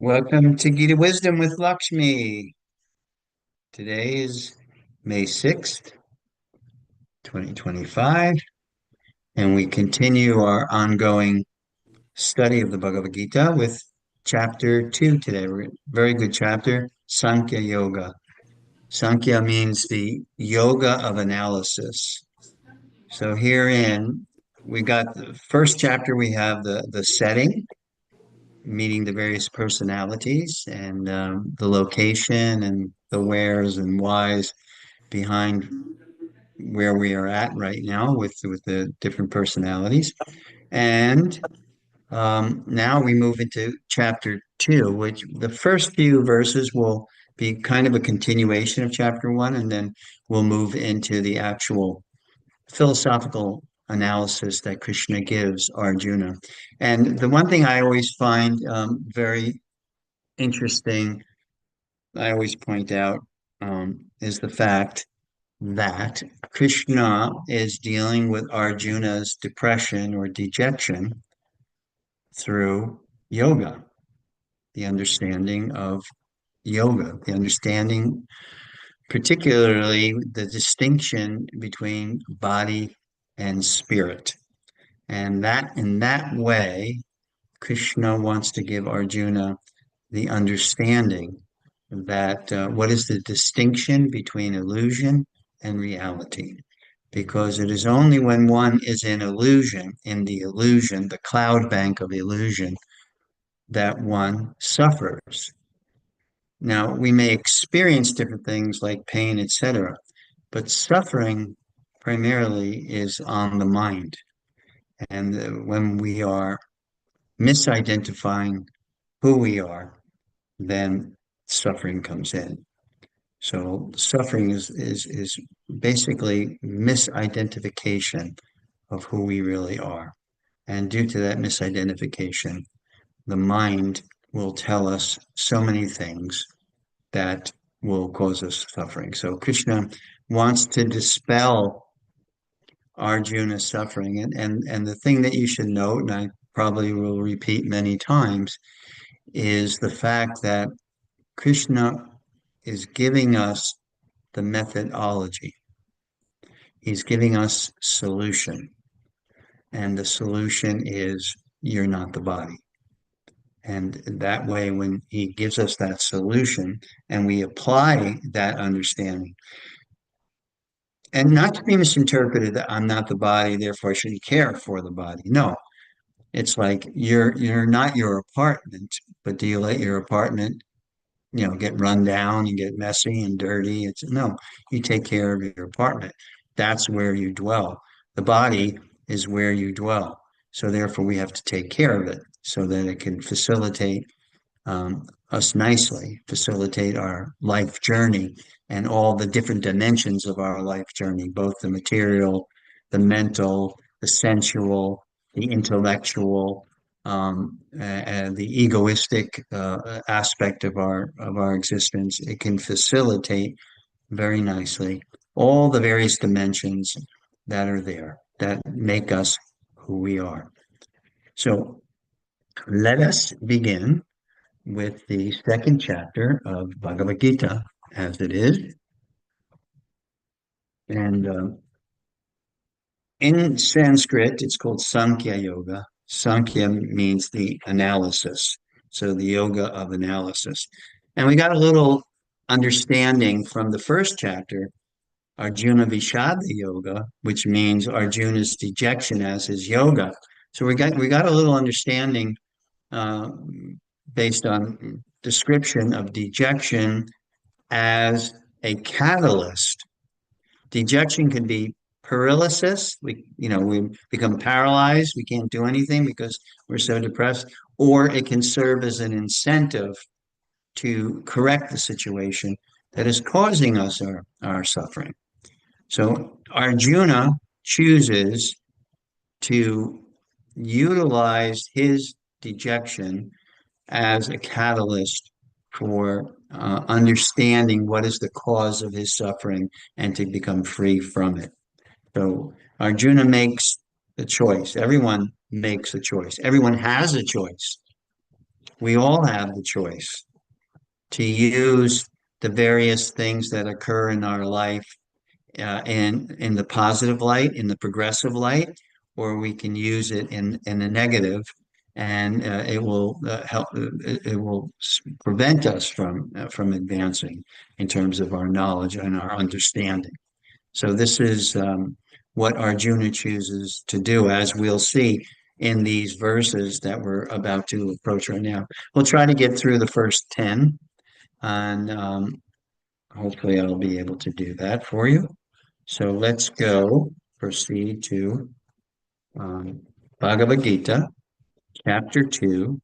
Welcome to Gita Wisdom with Lakshmi. Today is May 6th, 2025, and we continue our ongoing study of the Bhagavad Gita with chapter 2 today. Very good chapter, Sankhya Yoga. Sankhya means the yoga of analysis. So herein, we got the first chapter, we have the setting, meeting the various personalities and the location and the wheres and whys behind where we are at right now with the different personalities. And now we move into chapter 2, which the first few verses will be kind of a continuation of chapter 1, and then we'll move into the actual philosophical analysis that Krishna gives Arjuna. And the one thing I always find very interesting, I always point out, is the fact that Krishna is dealing with Arjuna's depression or dejection through yoga, the understanding of yoga, the understanding, particularly the distinction between body and spirit. And that in that way, Krishna wants to give Arjuna the understanding that what is the distinction between illusion and reality? Because it is only when one is in the illusion, the cloud bank of illusion, that one suffers. Now, we may experience different things like pain, etc., but suffering primarily is on the mind. And when we are misidentifying who we are, then suffering comes in. So suffering is basically misidentification of who we really are. And due to that misidentification, the mind will tell us so many things that will cause us suffering. So Krishna wants to dispel Arjuna's suffering. And the thing that you should note, and I probably will repeat many times, is the fact that Krishna is giving us the methodology. He's giving us solution. And the solution is you're not the body. And that way, when he gives us that solution and we apply that understanding, and not to be misinterpreted that I'm not the body, therefore I shouldn't care for the body. No, it's like you're not your apartment, but do you let your apartment, get run down and get messy and dirty? It's no, you take care of your apartment. That's where you dwell. The body is where you dwell. So therefore, we have to take care of it so that it can facilitate us nicely, facilitate our life journey and all the different dimensions of our life journey, both the material, the mental, the sensual, the intellectual, and the egoistic aspect of our existence. It can facilitate very nicely all the various dimensions that are there that make us who we are. So let us begin with the second chapter of Bhagavad Gita as it is. And in Sanskrit, it's called Sankhya Yoga. Sankhya means the analysis, so the yoga of analysis. And we got a little understanding from the first chapter, Arjuna Vishada Yoga, which means Arjuna's dejection as his yoga. So we got a little understanding uh, based on description of dejection as a catalyst. Dejection can be paralysis. We become paralyzed. We can't do anything because we're so depressed, or it can serve as an incentive to correct the situation that is causing us our suffering. So Arjuna chooses to utilize his dejection as a catalyst for understanding what is the cause of his suffering and to become free from it. So Arjuna makes the choice. Everyone makes a choice. Everyone has a choice. We all have the choice to use the various things that occur in our life in the positive light, in the progressive light, or we can use it in the negative, and it will help. It will prevent us from advancing in terms of our knowledge and our understanding. So this is what Arjuna chooses to do, as we'll see in these verses that we're about to approach right now. We'll try to get through the first 10, and hopefully I'll be able to do that for you. So let's proceed to um, Bhagavad Gita, chapter 2.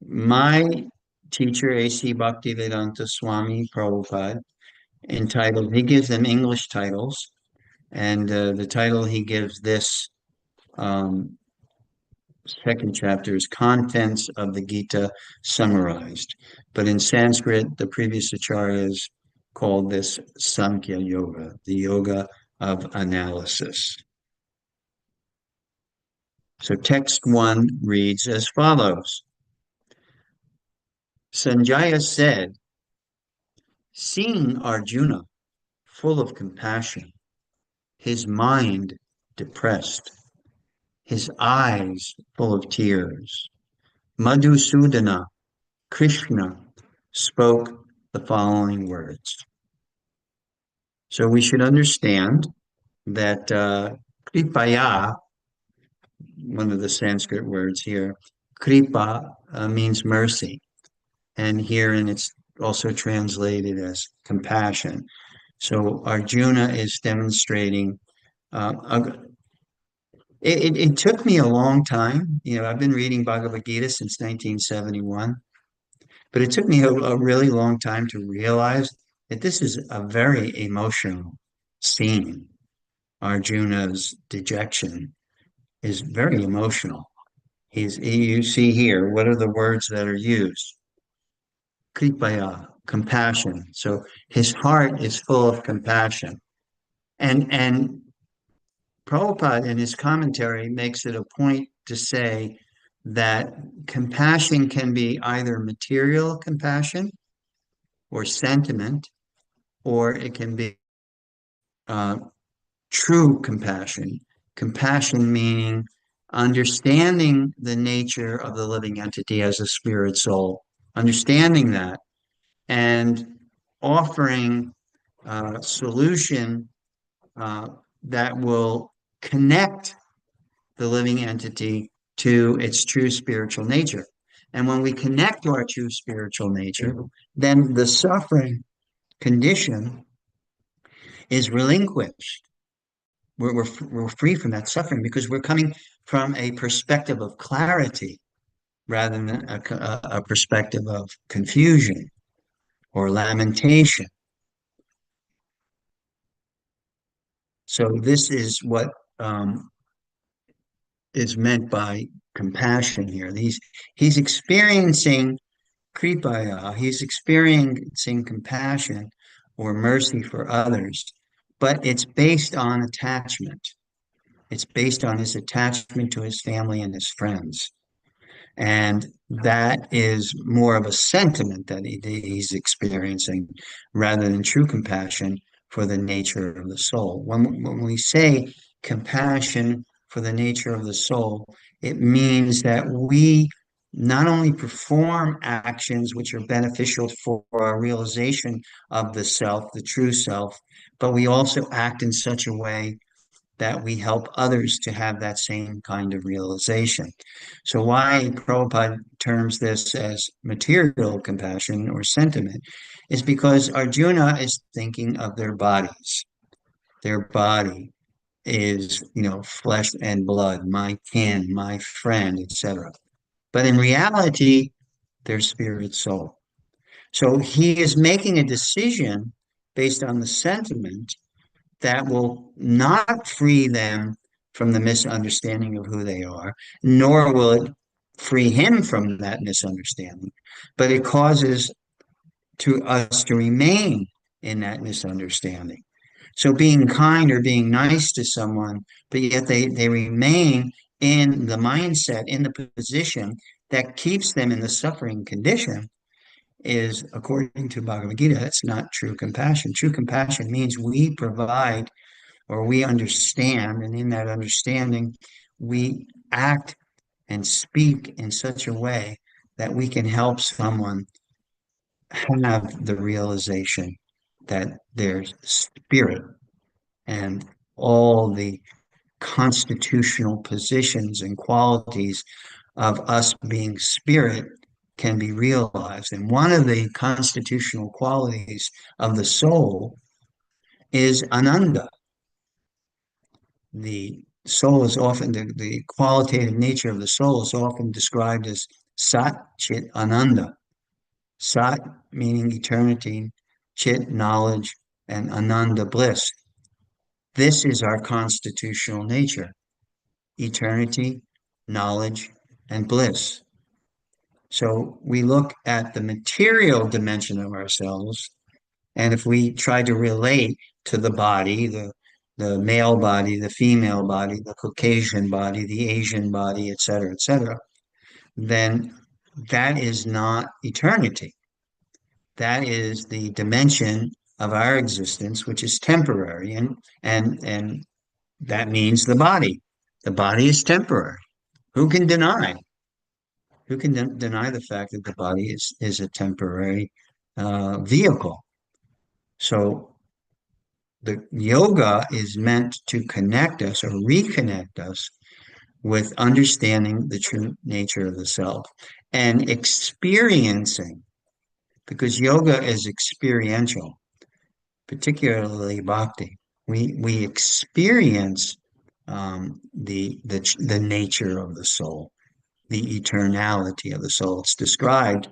My teacher, A.C. Bhaktivedanta Swami Prabhupada, entitled, he gives them English titles, and the title he gives this um, second chapter is Contents of the Gita Summarized. But in Sanskrit, the previous acharyas called this Samkhya Yoga, the yoga of analysis. So text 1 reads as follows. Sanjaya said, seeing Arjuna full of compassion, his mind depressed, his eyes full of tears, Madhusudana, Krishna, spoke the following words. So we should understand that Kripaya, one of the Sanskrit words here, Kripa means mercy. And here, and it's also translated as compassion. So Arjuna is demonstrating. It took me a long time. I've been reading Bhagavad Gita since 1971, but it took me a really long time to realize that this is a very emotional scene. Arjuna's dejection is very emotional. You see here, what are the words that are used? Kripaya, compassion. So his heart is full of compassion. And Prabhupada in his commentary makes it a point to say that compassion can be either material compassion or sentiment, or it can be uh, true compassion. Compassion meaning understanding the nature of the living entity as a spirit soul, understanding that and offering a solution that will connect the living entity to its true spiritual nature. And when we connect to our true spiritual nature, then the suffering condition is relinquished. We're free from that suffering because we're coming from a perspective of clarity rather than a perspective of confusion or lamentation. So this is what is meant by compassion here. He's experiencing kripaya, he's experiencing compassion or mercy for others, but it's based on attachment. It's based on his attachment to his family and his friends. And that is more of a sentiment that he's experiencing rather than true compassion for the nature of the soul. When we say compassion for the nature of the soul, it means that we not only perform actions which are beneficial for our realization of the self, the true self, but we also act in such a way that we help others to have that same kind of realization. So why Prabhupada terms this as material compassion or sentiment is because Arjuna is thinking of their bodies. Their body is, flesh and blood, my kin, my friend, etc. But in reality, their spirit soul. So he is making a decision based on the sentiment that will not free them from the misunderstanding of who they are, nor will it free him from that misunderstanding, but it causes to us to remain in that misunderstanding. So being kind or being nice to someone, but yet they remain in the mindset, in the position that keeps them in the suffering condition is, according to Bhagavad Gita, that's not true compassion. True compassion means we provide or we understand, and in that understanding, we act and speak in such a way that we can help someone have the realization that their spirit and all the constitutional positions and qualities of us being spirit can be realized. And one of the constitutional qualities of the soul is ananda. The soul is often, the qualitative nature of the soul is often described as Sat Chit Ananda. Sat meaning eternity, Chit knowledge, and Ananda bliss. This is our constitutional nature: eternity, knowledge, and bliss. So we look at the material dimension of ourselves, and if we try to relate to the body, the male body, the female body, the Caucasian body, the Asian body, etc., then that is not eternity. That is the dimension of our existence, which is temporary, and that means the body. The body is temporary. Who can deny? Who can deny the fact that the body is a temporary vehicle? So the yoga is meant to connect us or reconnect us with understanding the true nature of the self and experiencing, because yoga is experiential, particularly bhakti. We experience the nature of the soul, the eternality of the soul. It's described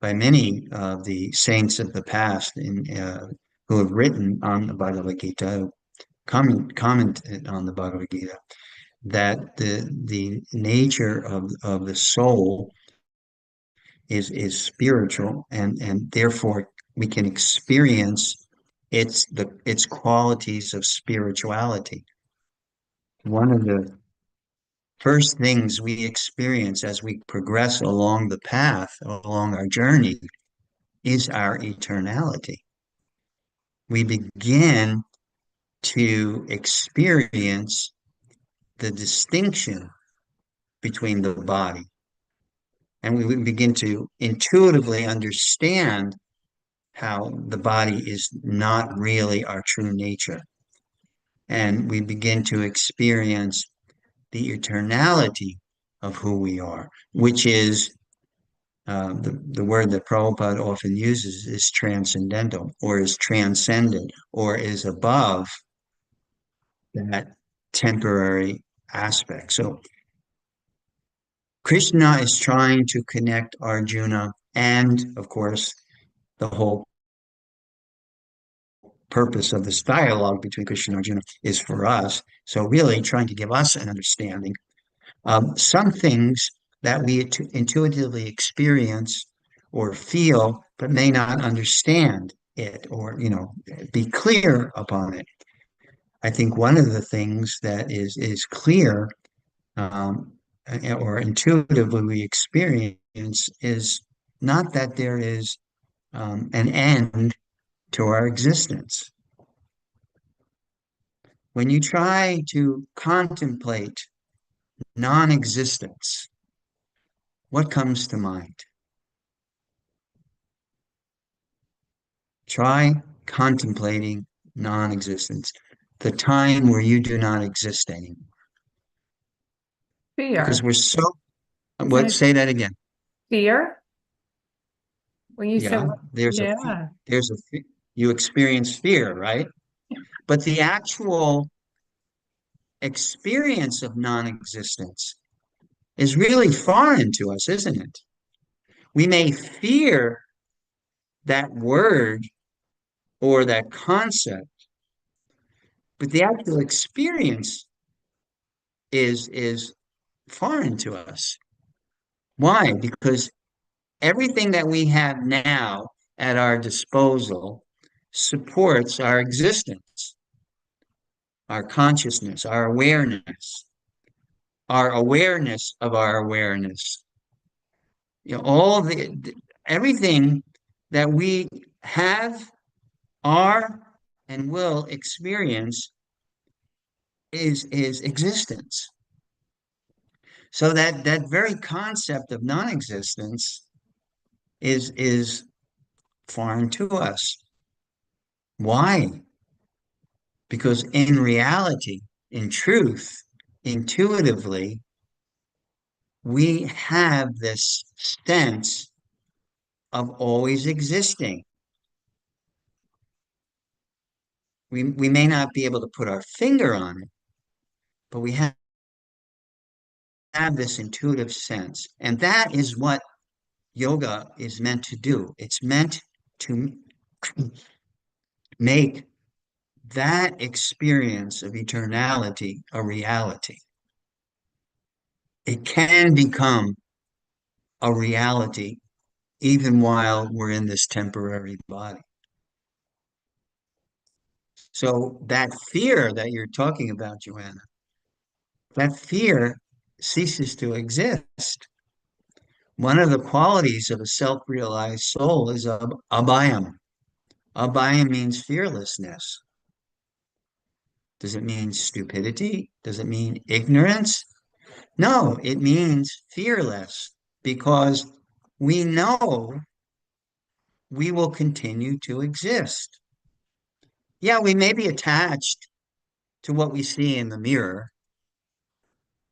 by many of the saints of the past who have written on the Bhagavad Gita, commented on the Bhagavad Gita, that the nature of the soul is spiritual, and therefore we can experience its qualities of spirituality. One of the first things we experience as we progress along the path, along our journey, is our eternality. We begin to experience the distinction between the body, and we begin to intuitively understand how the body is not really our true nature. And we begin to experience the eternality of who we are, which is the word that Prabhupada often uses is transcendental, or is transcendent, or is above that temporary aspect. So Krishna is trying to connect Arjuna, and of course, the whole purpose of this dialogue between Krishna and Arjuna is for us. So really trying to give us an understanding. Some things that we intuitively experience or feel, but may not understand it, or be clear upon it. I think one of the things that is clear, or intuitively we experience, is not that there is an end to our existence. When you try to contemplate non-existence, what comes to mind? Try contemplating non-existence, the time where you do not exist anymore. Because Fear. we're so, Isn't it say that again. fear? When you said, Yeah, yeah, you experience fear, right? But the actual experience of non-existence is really foreign to us, isn't it? We may fear that word or that concept, but the actual experience is foreign to us. Why? Because everything that we have now at our disposal supports our existence, our consciousness, our awareness of our awareness. all everything that we have, are, and will experience is existence. So that very concept of non-existence is foreign to us. Why? Because in reality, in truth, intuitively, we have this sense of always existing. We may not be able to put our finger on it, but we have this intuitive sense. And that is what yoga is meant to do. It's meant to make that experience of eternality a reality. It can become a reality even while we're in this temporary body. So that fear that you're talking about, Joanna, that fear ceases to exist. One of the qualities of a self-realized soul is abhayam. Abhayam means fearlessness. Does it mean stupidity? Does it mean ignorance? No, it means fearless because we know we will continue to exist. Yeah, we may be attached to what we see in the mirror,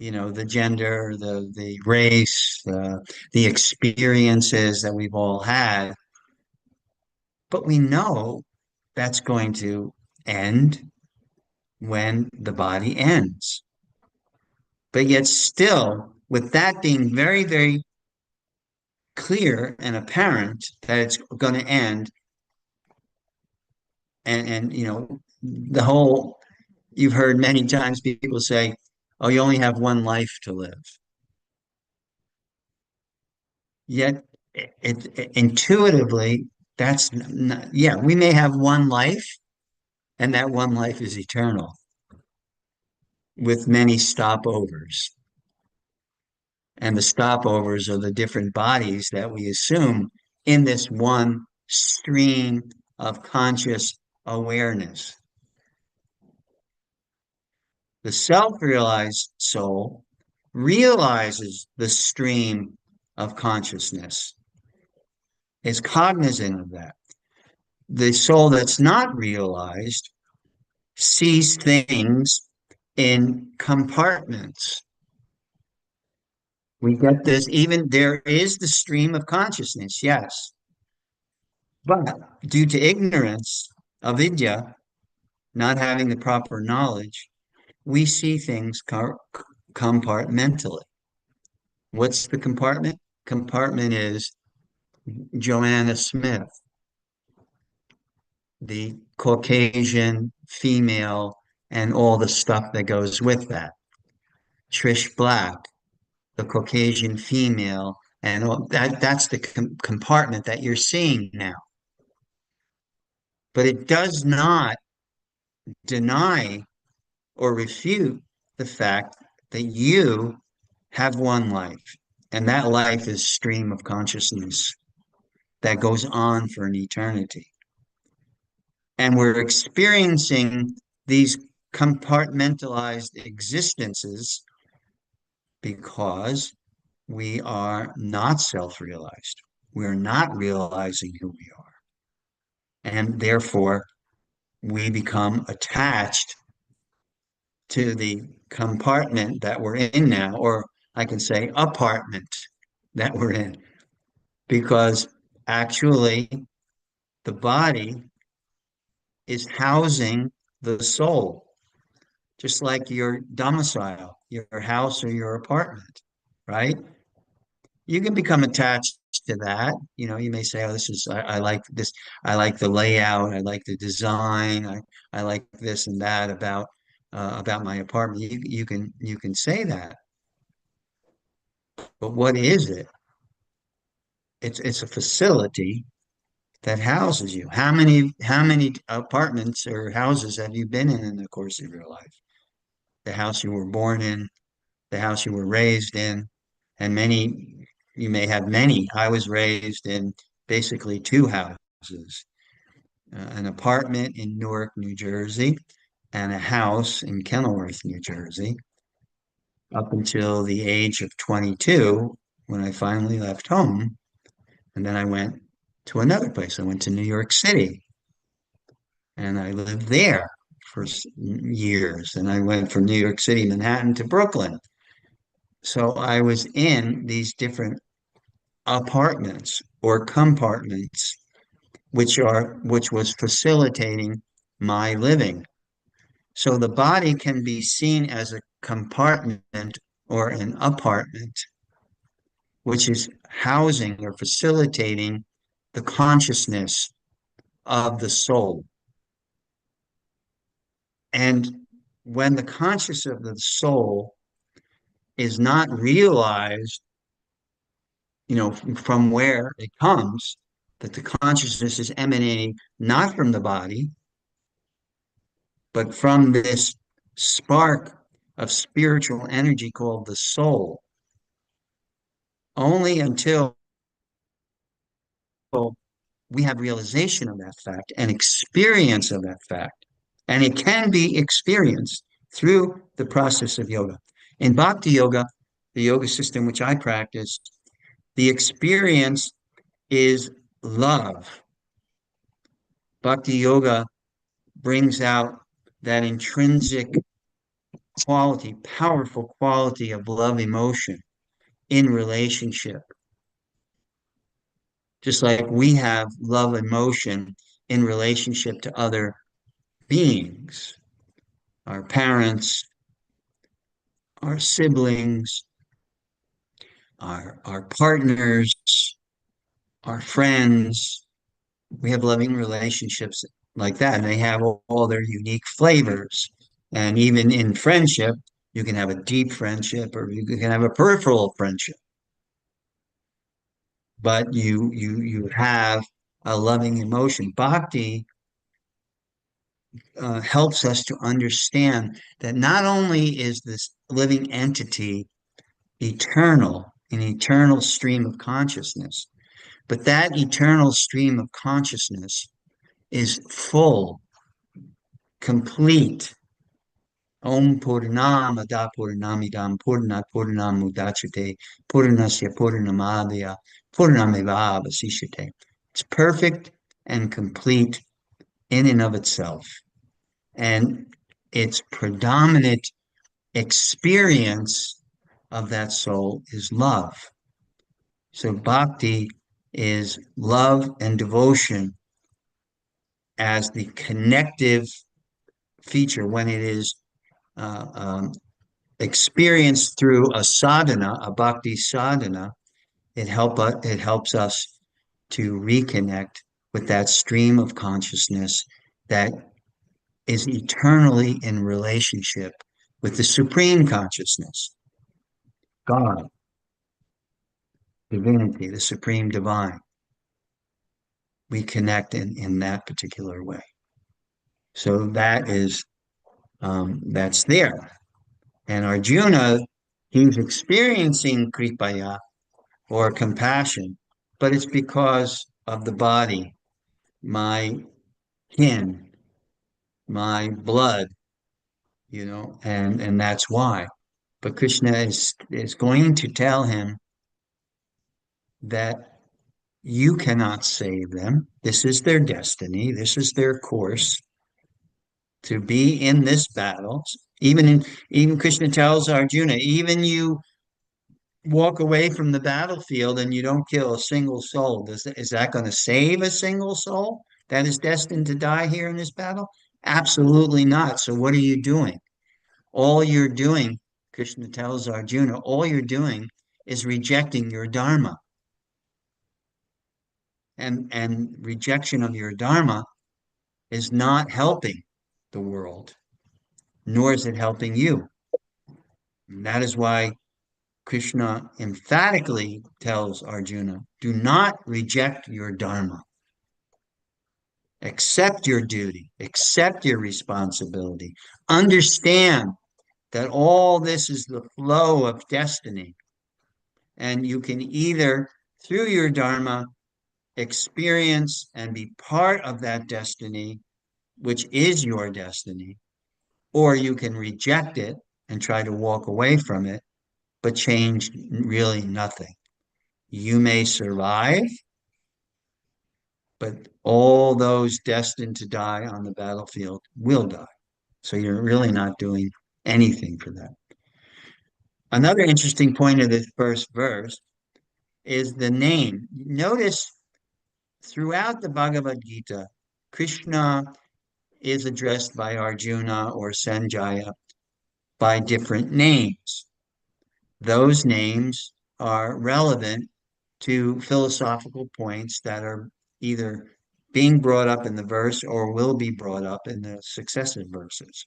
the gender, the race, the experiences that we've all had, but we know that's going to end when the body ends. But yet still, with that being very, very clear and apparent that it's going to end, and the whole, you've heard many times people say, oh, you only have one life to live. Yet intuitively, that's not, yeah, we may have one life, and that one life is eternal with many stopovers. And the stopovers are the different bodies that we assume in this one stream of conscious awareness. The self-realized soul realizes the stream of consciousness, is cognizant of that. The soul that's not realized sees things in compartments. We get this, even there is the stream of consciousness, yes. But due to ignorance, avidya, not having the proper knowledge, we see things compartmentally. What's the compartment? Compartment is Joanna Smith, the Caucasian female, and all the stuff that goes with that. Trish Black, the Caucasian female, and all that's the compartment that you're seeing now. But it does not deny or refute the fact that you have one life, and that life is stream of consciousness that goes on for an eternity. And we're experiencing these compartmentalized existences because we are not self-realized. We're not realizing who we are. And therefore, we become attached to the compartment that we're in now, or I can say apartment that we're in, because actually the body is housing the soul, just like your domicile, your house or your apartment, right? You can become attached to that. You may say, oh, I like this, I like the layout, I like the design, I like this and that about my apartment. You can say that, but what is it? It's a facility that houses you. How many apartments or houses have you been in the course of your life? The house you were born in, the house you were raised in, and many you may have many. I was raised in basically two houses, an apartment in Newark, New Jersey, and a house in Kenilworth, New Jersey, up until the age of 22 when I finally left home. And then I went to another place. I went to New York City and I lived there for years. And I went from New York City, Manhattan to Brooklyn. So I was in these different apartments or compartments, which was facilitating my living. So the body can be seen as a compartment or an apartment, which is housing or facilitating the consciousness of the soul. And when the consciousness of the soul is not realized, from where it comes, that the consciousness is emanating not from the body, but from this spark of spiritual energy called the soul, only until we have realization of that fact and experience of that fact. And it can be experienced through the process of yoga. In Bhakti Yoga, the yoga system which I practice, the experience is love. Bhakti Yoga brings out that intrinsic quality, powerful quality of love emotion in relationship. Just like we have love emotion in relationship to other beings, our parents, our siblings, our partners, our friends. We have loving relationships like that, and they have all their unique flavors. And even in friendship, you can have a deep friendship or you can have a peripheral friendship. But you have a loving emotion. Bhakti helps us to understand that not only is this living entity eternal, an eternal stream of consciousness, but that eternal stream of consciousness is full, complete. Om Purnamada Purnamidam Purnat Purnamudachate Purnasya Purnamadaya Purnameva Vasishate. It's perfect and complete in and of itself. And its predominant experience of that soul is love. So bhakti is love and devotion as the connective feature when it is uh, um, experienced through a sadhana, a bhakti sadhana. It helps us to reconnect with that stream of consciousness that is eternally in relationship with the supreme consciousness, God, divinity, the supreme divine. We connect in that particular way. So that's there. And Arjuna, he's experiencing kripaya or compassion, but it's because of the body, my kin, my blood, and that's why. But Krishna is going to tell him that you cannot save them. This is their destiny. This is their course to be in this battle. Even Krishna tells Arjuna, even you walk away from the battlefield and you don't kill a single soul, is that going to save a single soul that is destined to die here in this battle? Absolutely not. So what are you doing? All you're doing, Krishna tells Arjuna, all you're doing is rejecting your dharma. And rejection of your dharma is not helping the world, nor is it helping you. And that is why Krishna emphatically tells Arjuna, do not reject your dharma. Accept your duty, accept your responsibility. Understand that all this is the flow of destiny. And you can either, through your Dharma, experience and be part of that destiny, which is your destiny, or you can reject it and try to walk away from it, but change really nothing. You may survive, but all those destined to die on the battlefield will die. So you're really not doing anything for that. Another interesting point of this first verse is the name. Notice throughout the Bhagavad Gita, Krishna is addressed by Arjuna or Sanjaya by different names. Those names are relevant to philosophical points that are either being brought up in the verse or will be brought up in the successive verses.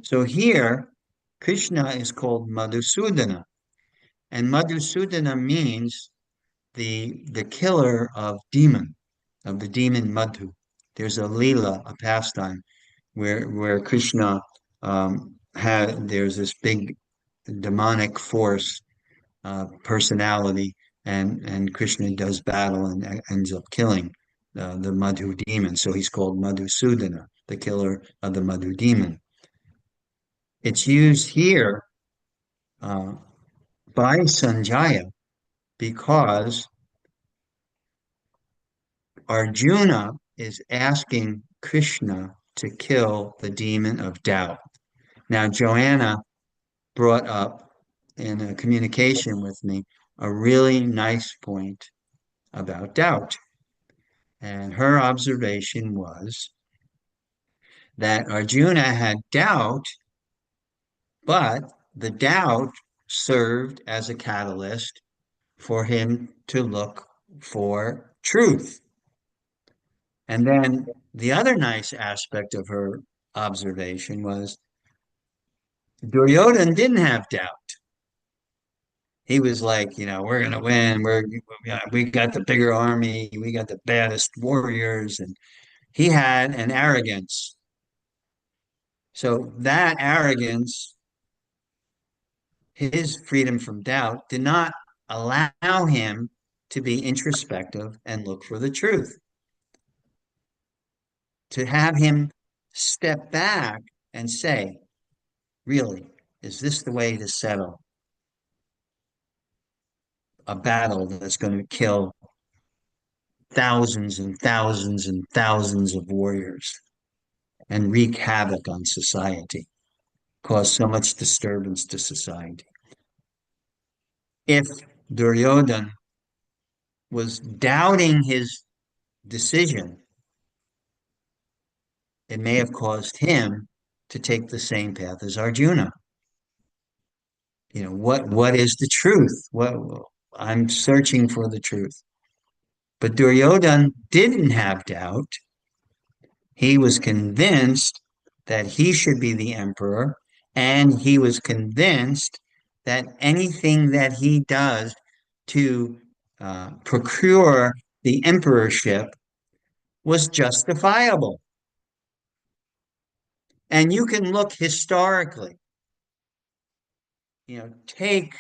So here, Krishna is called Madhusudana, and Madhusudana means the killer of the demon Madhu. There's a Leela, a pastime, where Krishna there's this big demonic force personality, and Krishna does battle and ends up killing the Madhu demon. So he's called Madhusudana, the killer of the Madhu demon. It's used here uh, by Sanjaya because Arjuna is asking Krishna to kill the demon of doubt. Now, Joanna brought up in a communication with me a really nice point about doubt. And her observation was that Arjuna had doubt, but the doubt served as a catalyst for him to look for truth. And then the other nice aspect of her observation was Duryodhana didn't have doubt. He was like, we're gonna win. We got the bigger army. We got the baddest warriors, and he had an arrogance. So that arrogance, his freedom from doubt, did not allow him to be introspective and look for the truth. To have him step back and say, really, is this the way to settle a battle that's going to kill thousands and thousands and thousands of warriors and wreak havoc on society, cause so much disturbance to society? If Duryodhana was doubting his decision, it may have caused him to take the same path as Arjuna. What is the truth? What I'm searching for the truth. But Duryodhana didn't have doubt. He was convinced that he should be the emperor, and he was convinced that anything that he does to procure the emperorship was justifiable. And you can look historically, take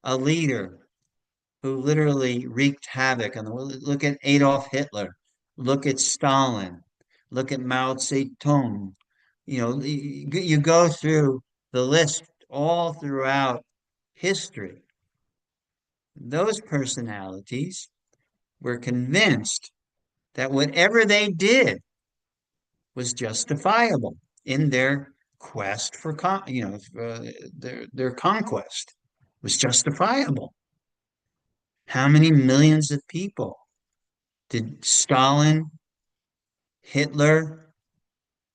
a leader who literally wreaked havoc on the world. Look at Adolf Hitler, look at Stalin, look at Mao Zedong. You go through the list all throughout history. Those personalities were convinced that whatever they did was justifiable in their quest for their conquest was justifiable. How many millions of people did Stalin, Hitler,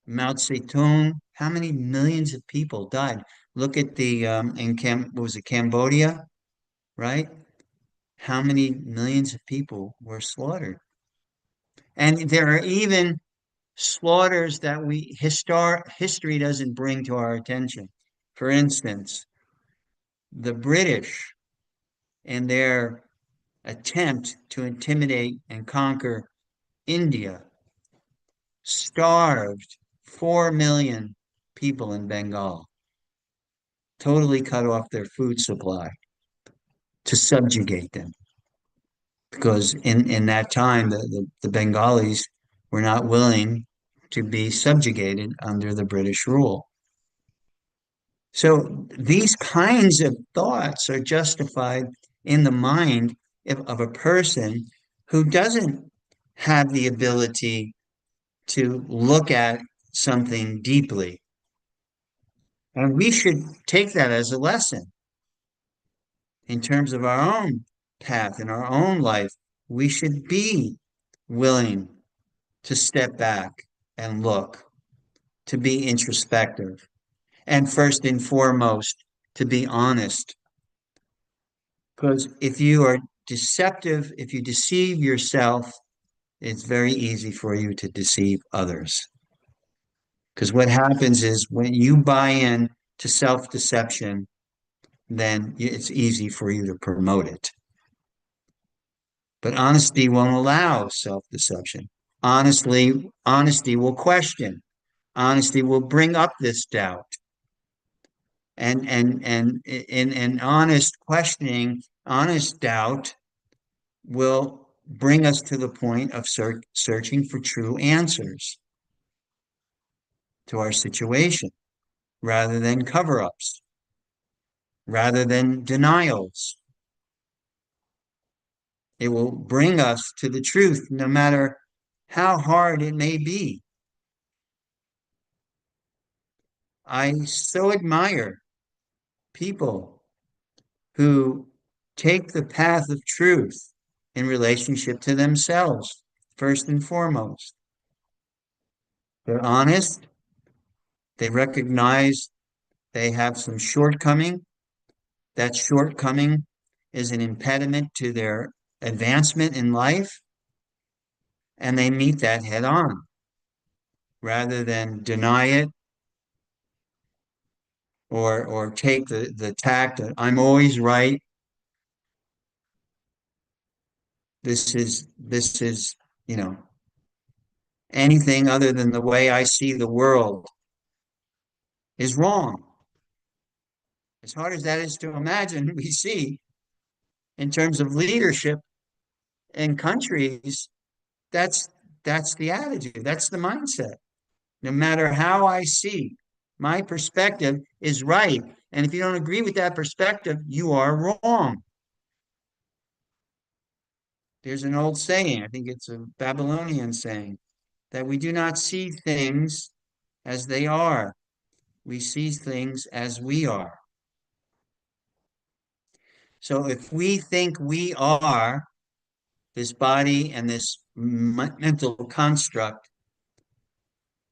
Mao Zedong, how many millions of people died? Look at the what was it, Cambodia, right? How many millions of people were slaughtered? And there are even slaughters that history doesn't bring to our attention. For instance, the British in their attempt to intimidate and conquer India starved 4 million people in Bengal, totally cut off their food supply. to subjugate them. Because in that time, the Bengalis were not willing to be subjugated under the British rule. So these kinds of thoughts are justified in the mind of a person who doesn't have the ability to look at something deeply. And we should take that as a lesson in terms of our own path in our own life. We should be willing to step back and look, to be introspective, and first and foremost, to be honest. Because if you are deceptive, if you deceive yourself, it's very easy for you to deceive others. Because what happens is when you buy in to self-deception, then it's easy for you to promote it. But honesty won't allow self-deception. Honesty will question. Honesty will bring up this doubt. And in honest questioning, honest doubt will bring us to the point of searching for true answers to our situation rather than cover-ups, rather than denials. It will bring us to the truth, no matter how hard it may be. I so admire people who take the path of truth in relationship to themselves, first and foremost. They're honest. They recognize they have some shortcoming. That shortcoming is an impediment to their advancement in life, and they meet that head on rather than deny it or take the tact that I'm always right. This is, you know, anything other than the way I see the world is wrong. As hard as that is to imagine, we see in terms of leadership in countries, that's that's the attitude, that's the mindset. No matter how I see, my perspective is right. And if you don't agree with that perspective, you are wrong. There's an old saying, I think it's a Babylonian saying, that we do not see things as they are. We see things as we are. So if we think we are this body and this mental construct,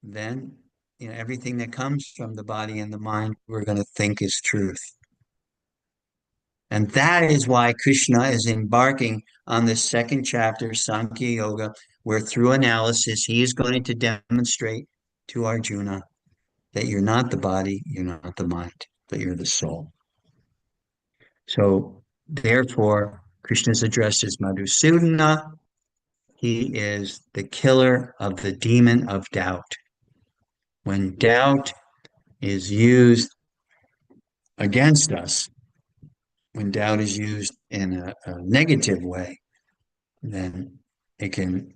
then everything that comes from the body and the mind we're going to think is truth. And that is why Krishna is embarking on this second chapter, Sankhya Yoga, where through analysis he is going to demonstrate to Arjuna that you're not the body, you're not the mind, but you're the soul. So therefore, Krishna is addressed as Madhusudana. He is the killer of the demon of doubt. When doubt is used against us, when doubt is used in a negative way, then it can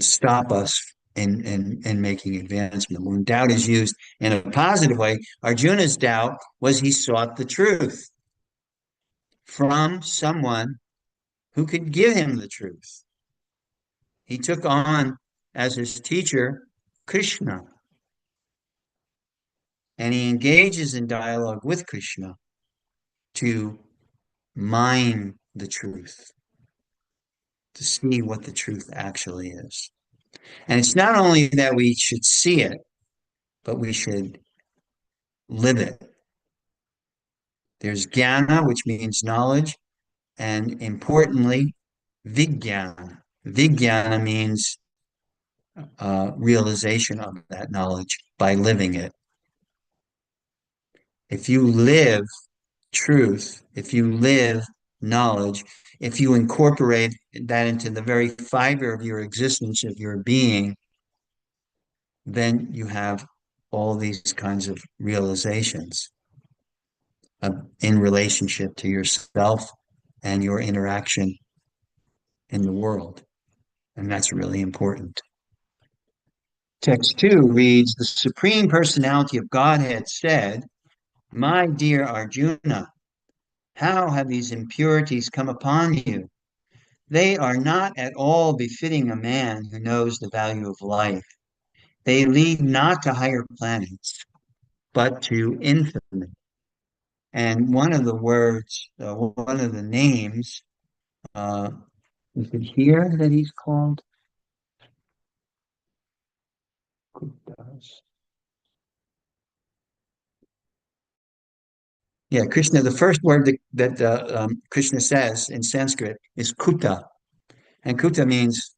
stop us in making advancement. When doubt is used in a positive way, Arjuna's doubt was he sought the truth from someone who could give him the truth. He took on as his teacher Krishna, and he engages in dialogue with Krishna to mine the truth, to see what the truth actually is. And it's not only that we should see it, but we should live it. There's jnana, which means knowledge, and importantly, vijnana. Vijnana means realization of that knowledge by living it. If you live truth, if you live knowledge, if you incorporate that into the very fiber of your existence, of your being, then you have all these kinds of realizations. in relationship to yourself and your interaction in the world. And that's really important. Text 2 reads, the Supreme Personality of Godhead said, my dear Arjuna, how have these impurities come upon you? They are not at all befitting a man who knows the value of life. They lead not to higher planets, but to infamy. And one of the words, one of the names, uh, is it here that he's called? Yeah, Krishna, the first word that Krishna says in Sanskrit is kuta. And kuta means,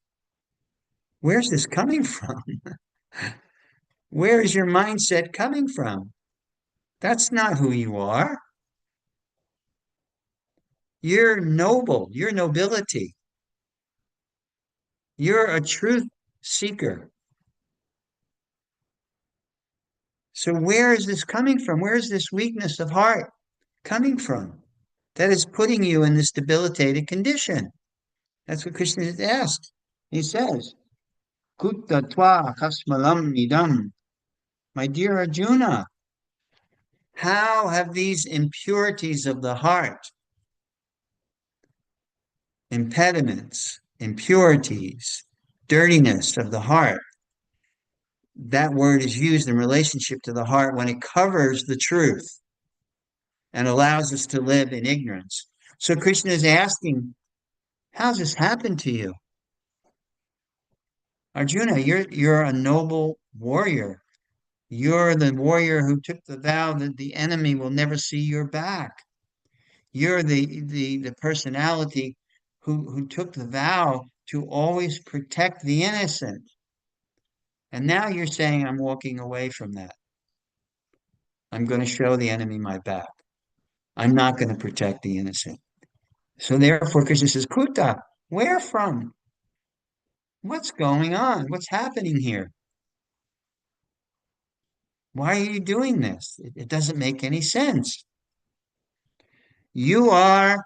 where's this coming from? Where is your mindset coming from? That's not who you are. You're noble. You're nobility. You're a truth seeker. So where is this coming from? Where is this weakness of heart coming from that is putting you in this debilitated condition? That's what Krishna has asked. He says, Kutta tva kasmalam nidam. My dear Arjuna, how have these impurities of the heart, impediments, impurities, dirtiness of the heart, that word is used in relationship to the heart when it covers the truth and allows us to live in ignorance. So Krishna is asking, how's this happened to you? Arjuna, you're a noble warrior. You're the warrior who took the vow that the enemy will never see your back. You're the personality who took the vow to always protect the innocent. And now you're saying, I'm walking away from that. I'm going to show the enemy my back. I'm not going to protect the innocent. So therefore, Krishna says, Kuta, where from? What's going on? What's happening here? Why are you doing this? It doesn't make any sense. You are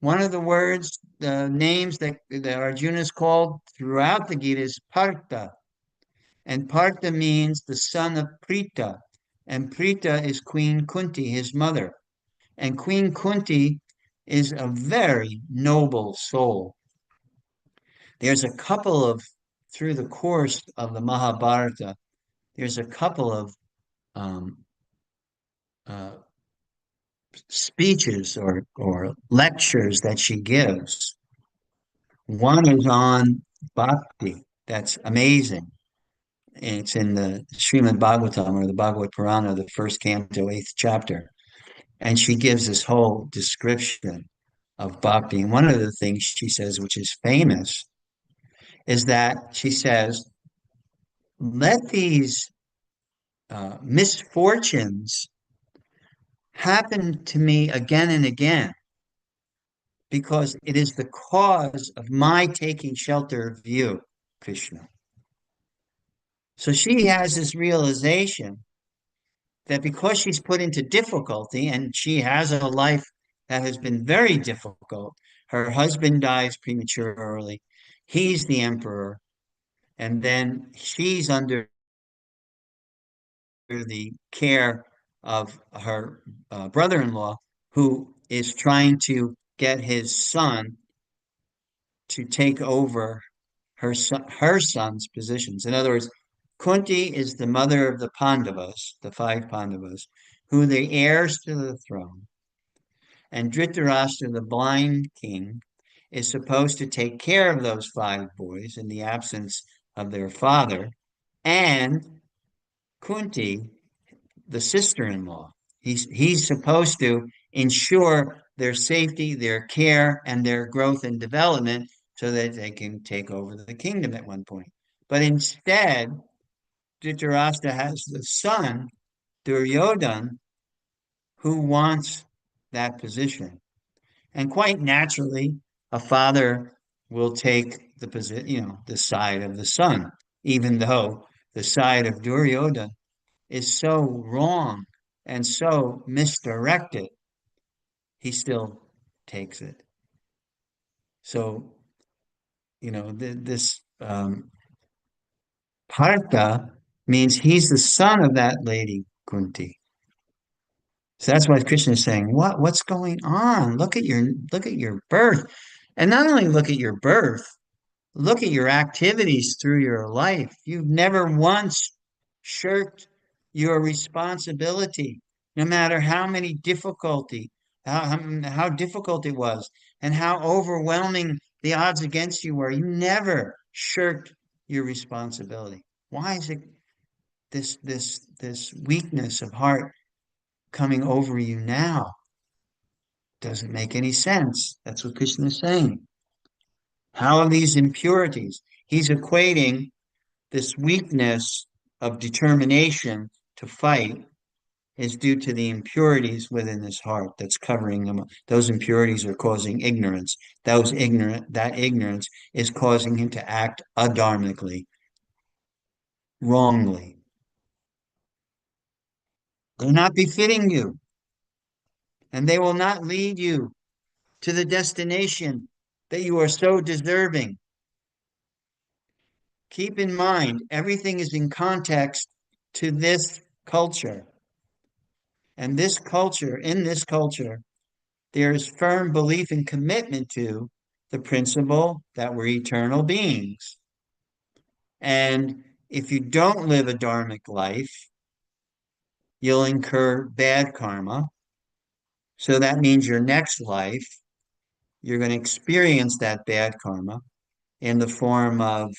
one of the words, the names that Arjuna is called throughout the Gita is Partha. And Partha means the son of Prita. And Prita is Queen Kunti, his mother. And Queen Kunti is a very noble soul. There's a couple of, through the course of the Mahabharata, there's a couple of um, uh, speeches or lectures that she gives. One is on bhakti. That's amazing. It's in the Srimad Bhagavatam or the Bhagavad Purana, the first canto, eighth chapter. And she gives this whole description of bhakti. And one of the things she says, which is famous, is that she says, let these misfortunes happen to me again and again because it is the cause of my taking shelter of you, Krishna. So she has this realization that because she's put into difficulty and she has a life that has been very difficult, her husband dies prematurely, he's the emperor, and then she's under the care of her brother-in-law who is trying to get his son to take over her son's positions. In other words, Kunti is the mother of the Pandavas, the five Pandavas, who are the heirs to the throne. And Dhritarashtra, the blind king, is supposed to take care of those five boys in the absence of their father. And Kunti, the sister-in-law, he's supposed to ensure their safety, their care, and their growth and development so that they can take over the kingdom at one point. But instead, Dhritarashtra has the son, Duryodhan, who wants that position. And quite naturally, a father will take the position, the side of the son, even though the side of Duryodhan is so wrong and so misdirected. he still takes it. So, this Partha means he's the son of that lady Kunti. So that's why Krishna is saying, what's going on? Look at your birth. And not only look at your birth, look at your activities through your life. You've never once shirked your responsibility, no matter how many difficulty, how difficult it was, and how overwhelming the odds against you were. You never shirked your responsibility. Why is it this weakness of heart coming over you now? Doesn't make any sense. That's what Krishna is saying. How are these impurities? He's equating this weakness of determination to fight is due to the impurities within his heart that's covering him. Those impurities are causing ignorance. That ignorance is causing him to act adharmically, wrongly. They're not befitting you, and they will not lead you to the destination that you are so deserving. Keep in mind, everything is in context to this culture. And in this culture, there is firm belief and commitment to the principle that we're eternal beings. And if you don't live a dharmic life, you'll incur bad karma. So that means your next life, you're going to experience that bad karma in the form of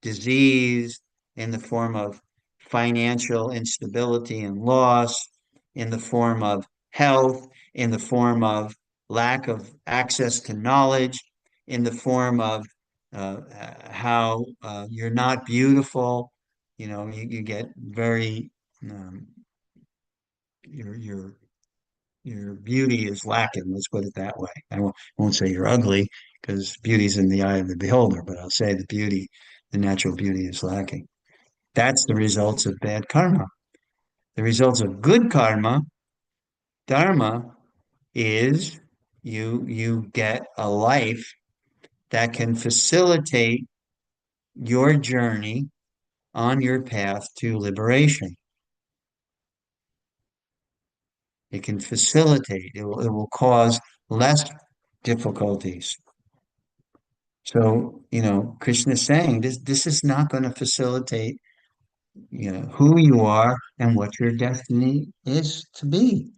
disease, in the form of financial instability and loss, in the form of health, in the form of lack of access to knowledge, in the form of how you're not beautiful. You get very um, your your beauty is lacking. Let's put it that way. I won't say you're ugly because beauty's in the eye of the beholder, but I'll say the natural beauty is lacking. That's the results of bad karma. The results of good karma, dharma, is you get a life that can facilitate your journey on your path to liberation. It can facilitate, it will cause less difficulties. So, Krishna is saying this is not going to facilitate, who you are and what your destiny is to be.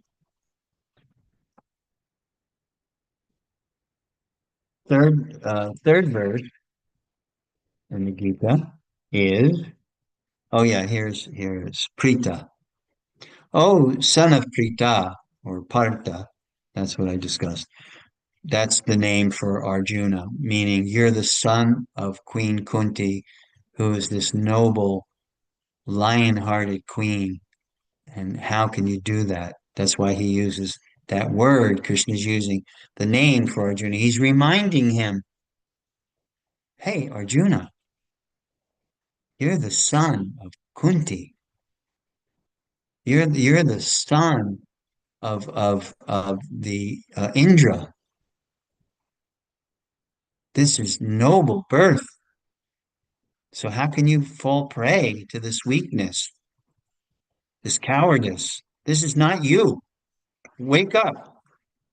Third verse in the Gita is, oh yeah, here's Prita. Oh, son of Prita or Partha, that's what I discussed. That's the name for Arjuna, meaning you're the son of Queen Kunti, who is this noble, lion-hearted queen. And how can you do that? That's why he uses that word. Krishna's using the name for Arjuna. He's reminding him, hey, Arjuna, you're the son of Kunti. You're the son of the Indra. This is noble birth. So how can you fall prey to this weakness, this cowardice? This is not you. Wake up.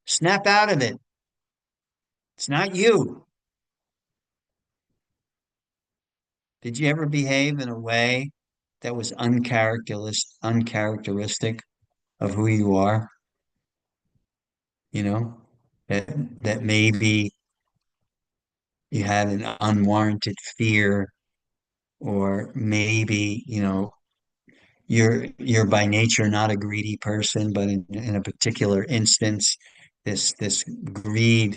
Snap out of it. It's not you. Did you ever behave in a way that was uncharacteristic of who you are? You know, that that maybe you had an unwarranted fear, or maybe, you're by nature not a greedy person, but in a particular instance, this greed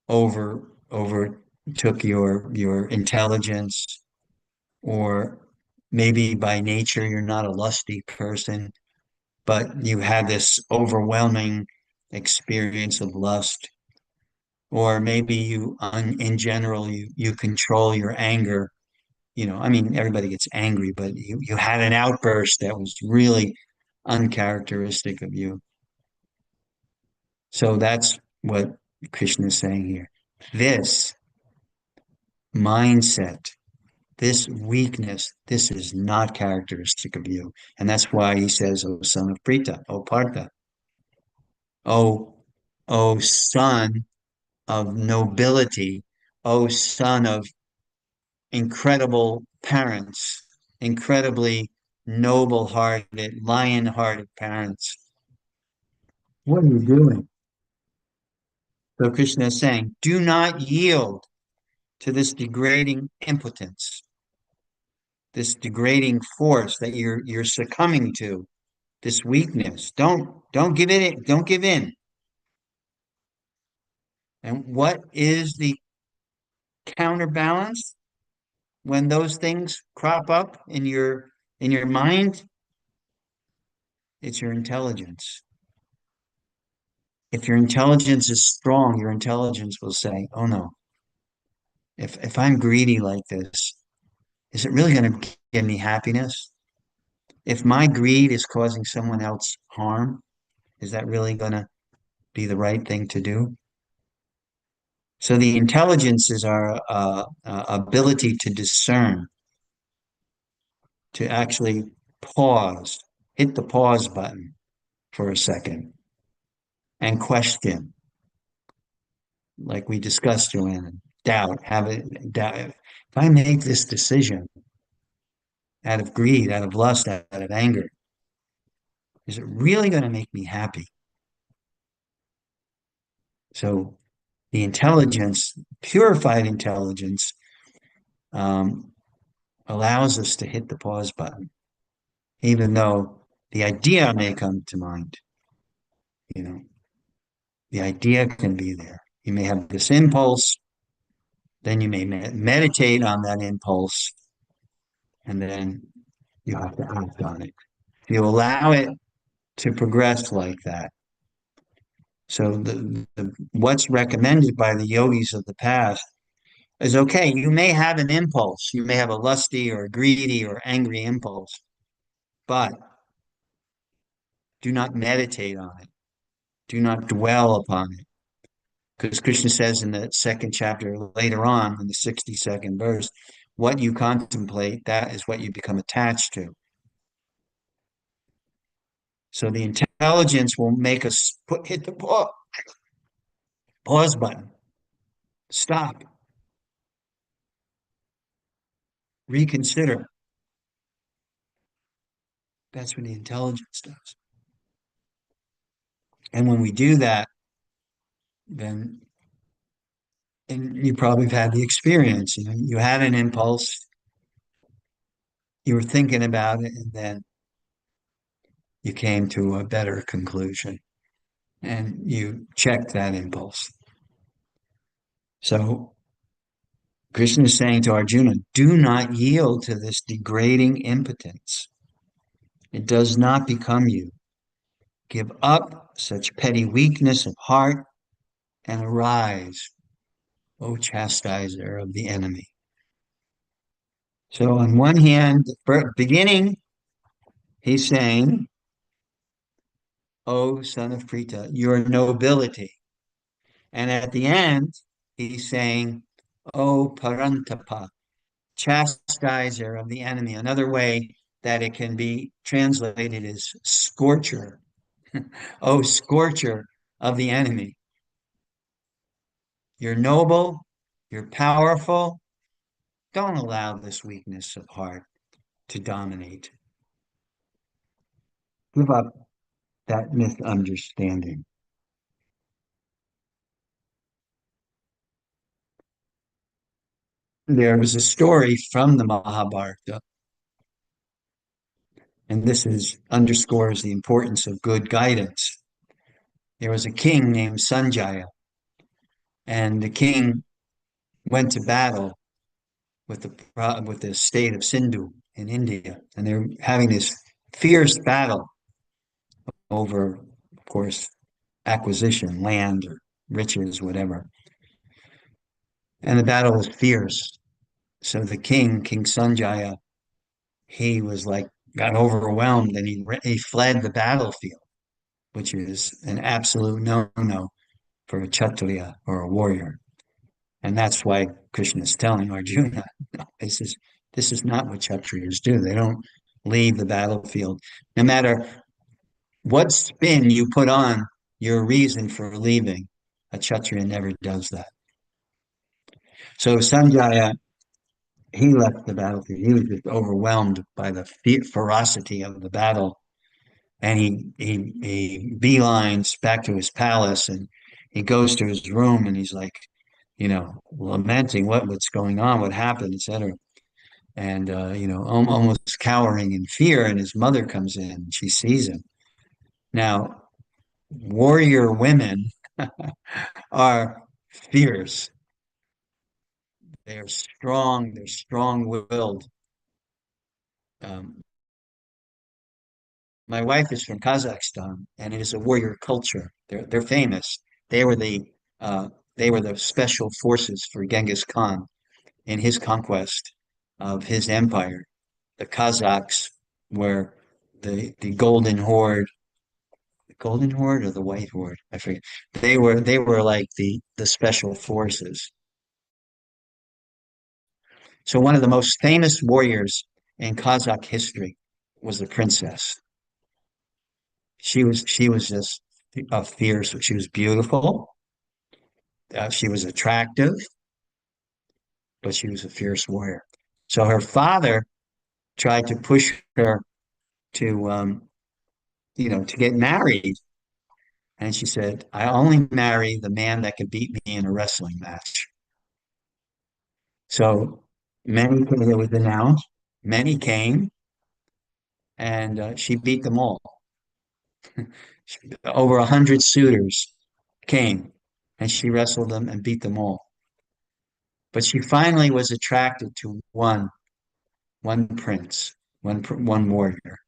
overtook your intelligence, or maybe by nature you're not a lusty person, but you had this overwhelming experience of lust, or maybe in general, you control your anger. I mean, everybody gets angry, but you had an outburst that was really uncharacteristic of you. So that's what Krishna is saying here. This mindset, this weakness, this is not characteristic of you. And that's why he says, O son of Prita, O Partha, O, O son of nobility, O son of incredible parents, incredibly noble-hearted, lion-hearted parents. What are you doing? So Krishna is saying, do not yield to this degrading impotence, this degrading force that you're succumbing to, this weakness. Don't give it, don't give in. And what is the counterbalance when those things crop up in your mind? It's your intelligence. If your intelligence is strong, your intelligence will say, "Oh no, if I'm greedy like this, is it really going to give me happiness? If my greed is causing someone else harm, is that really going to be the right thing to do?" So the intelligence is our ability to discern, to actually pause, hit the pause button for a second and question, like we discussed, Joanna, doubt, have it doubt. If I make this decision out of greed, out of lust, out of anger, is it really going to make me happy? So the intelligence, purified intelligence, um, allows us to hit the pause button, even though the idea may come to mind. You know, the idea can be there. You may have this impulse, then you may meditate on that impulse, and then you have to act on it. If you allow it to progress like that. So what's recommended by the yogis of the past is okay, you may have an impulse, you may have a lusty or greedy or angry impulse, but do not meditate on it. Do not dwell upon it. Because Krishna says in the second chapter later on, in the 62nd verse, what you contemplate, that is what you become attached to. So the intelligence will make us hit the pause button, stop, reconsider. That's what the intelligence does. And when we do that, then, and you probably have had the experience, you know, you had an impulse, you were thinking about it, and then you came to a better conclusion and you checked that impulse. So Krishna is saying to Arjuna, do not yield to this degrading impotence. It does not become you. Give up such petty weakness of heart and arise, O chastiser of the enemy. So on one hand, the beginning, he's saying, O son of Prita, your nobility. And at the end, he's saying, O Parantapa, chastiser of the enemy. Another way that it can be translated is scorcher. O scorcher of the enemy. You're noble, you're powerful. Don't allow this weakness of heart to dominate. Give up that misunderstanding. There was a story from the Mahabharata, and this is underscores the importance of good guidance. There was a king named Sanjaya, and the king went to battle with the state of Sindhu in India, and they're having this fierce battle over, of course, acquisition, land or riches, whatever. And the battle was fierce. So the king, King Sanjaya, he was like got overwhelmed and he fled the battlefield. which is an absolute no-no for a Kshatriya or a warrior. And that's why Krishna is telling Arjuna, no, this is not what Kshatriyas do. They don't leave the battlefield. No matter what spin you put on your reason for leaving, a Kshatriya never does that. So Sanjaya, he left the battlefield. He was just overwhelmed by the ferocity of the battle. And he beelines back to his palace and he goes to his room and he's like, lamenting what's going on, what happened, etc. And almost cowering in fear. And his mother comes in and she sees him. Now, warrior women are fierce. They're strong. They're strong-willed. Um, my wife is from Kazakhstan, and it is a warrior culture. They're famous. They were the uh, they were the special forces for Genghis Khan in his conquest of his empire. The Kazakhs were the Golden Horde or the White Horde, I forget. They were like the special forces. So one of the most famous warriors in Kazakh history was the princess. She was just a fierce. She was beautiful. She was attractive, but she was a fierce warrior. So her father tried to push her to to get married, and she said, "I only marry the man that can beat me in a wrestling match." So it was announced, many came, and she beat them all. Over 100 suitors came, and she wrestled them and beat them all. But she finally was attracted to one prince, one warrior.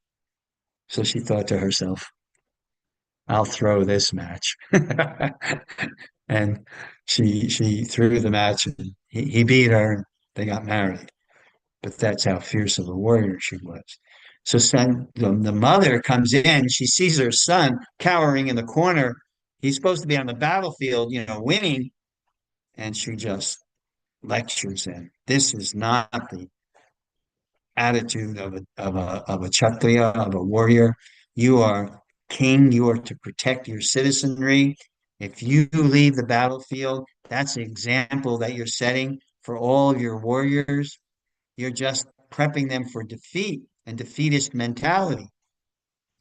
So she thought to herself, "I'll throw this match." And she threw the match and he beat her and they got married. But that's how fierce of a warrior she was. So the mother comes in, she sees her son cowering in the corner. He's supposed to be on the battlefield, winning, and she just lectures him. This is not the attitude of a Kshatriya, of a warrior. You are king, you are to protect your citizenry. If you leave the battlefield, that's the example that you're setting for all of your warriors. You're just prepping them for defeat and defeatist mentality.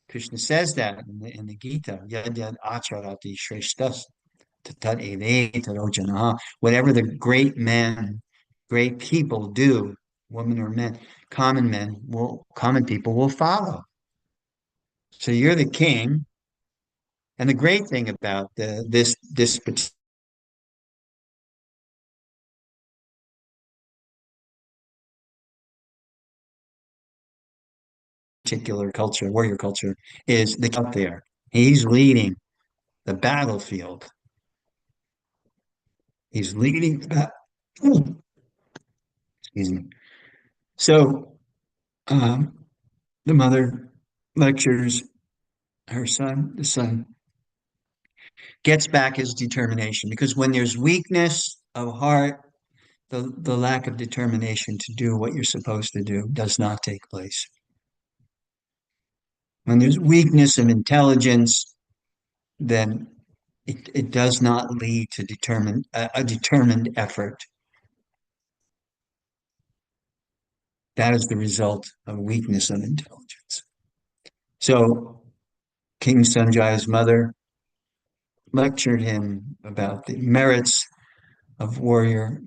Krishna says that in the Gita, yad yad acharati shreshtas whatever the great men, great people do, women or men, common people will follow. So you're the king. And the great thing about this particular culture, warrior culture, is the out there. He's leading the battlefield. He's leading the excuse me. So the mother lectures her son. The son gets back his determination because when there's weakness of heart, the lack of determination to do what you're supposed to do does not take place. When there's weakness of intelligence, then it does not lead to a determined effort. That is the result of weakness of intelligence. So King Sanjaya's mother lectured him about the merits of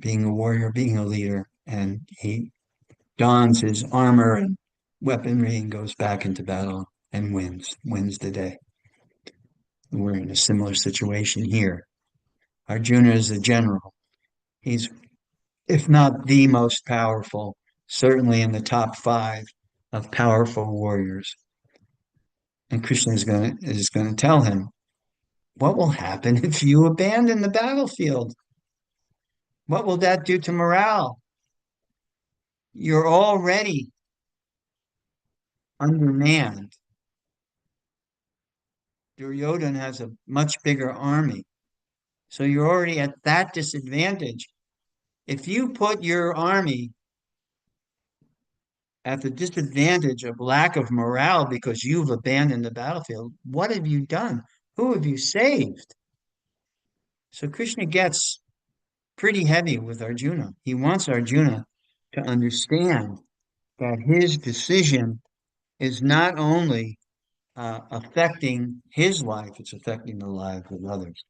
being a warrior, being a leader, and he dons his armor and weaponry and goes back into battle and wins the day. We're in a similar situation here. Arjuna is a general. He's, if not the most powerful, certainly in the top five of powerful warriors. And Krishna is going to tell him, what will happen if you abandon the battlefield? What will that do to morale? You're already undermanned Duryodhana has a much bigger army. So you're already at that disadvantage. If you put your army at the disadvantage of lack of morale because you've abandoned the battlefield, what have you done? Who have you saved? So Krishna gets pretty heavy with Arjuna. He wants Arjuna to understand that his decision is not only affecting his life, it's affecting the lives of others.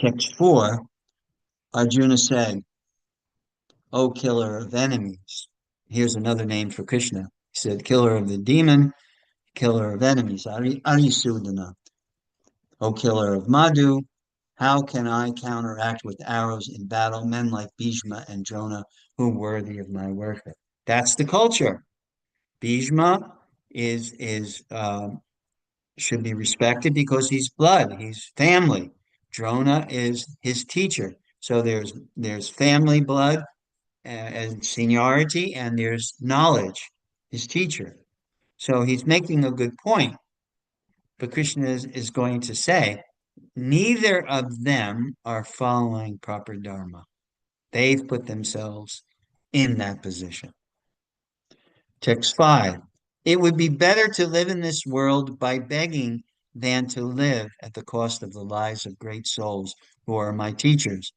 Text 4, Arjuna said, O killer of enemies. Here's another name for Krishna. He said, killer of the demon, killer of enemies. Arisudana. O killer of Madhu, how can I counteract with arrows in battle men like Bhishma and Drona who are worthy of my worship? That's the culture. Bhishma is should be respected because he's blood, he's family. Drona is his teacher. So there's family blood and seniority, and there's knowledge, his teacher. So he's making a good point. But Krishna is going to say, neither of them are following proper dharma. They've put themselves in that position. Text 5. It would be better to live in this world by begging than to live at the cost of the lives of great souls who are my teachers.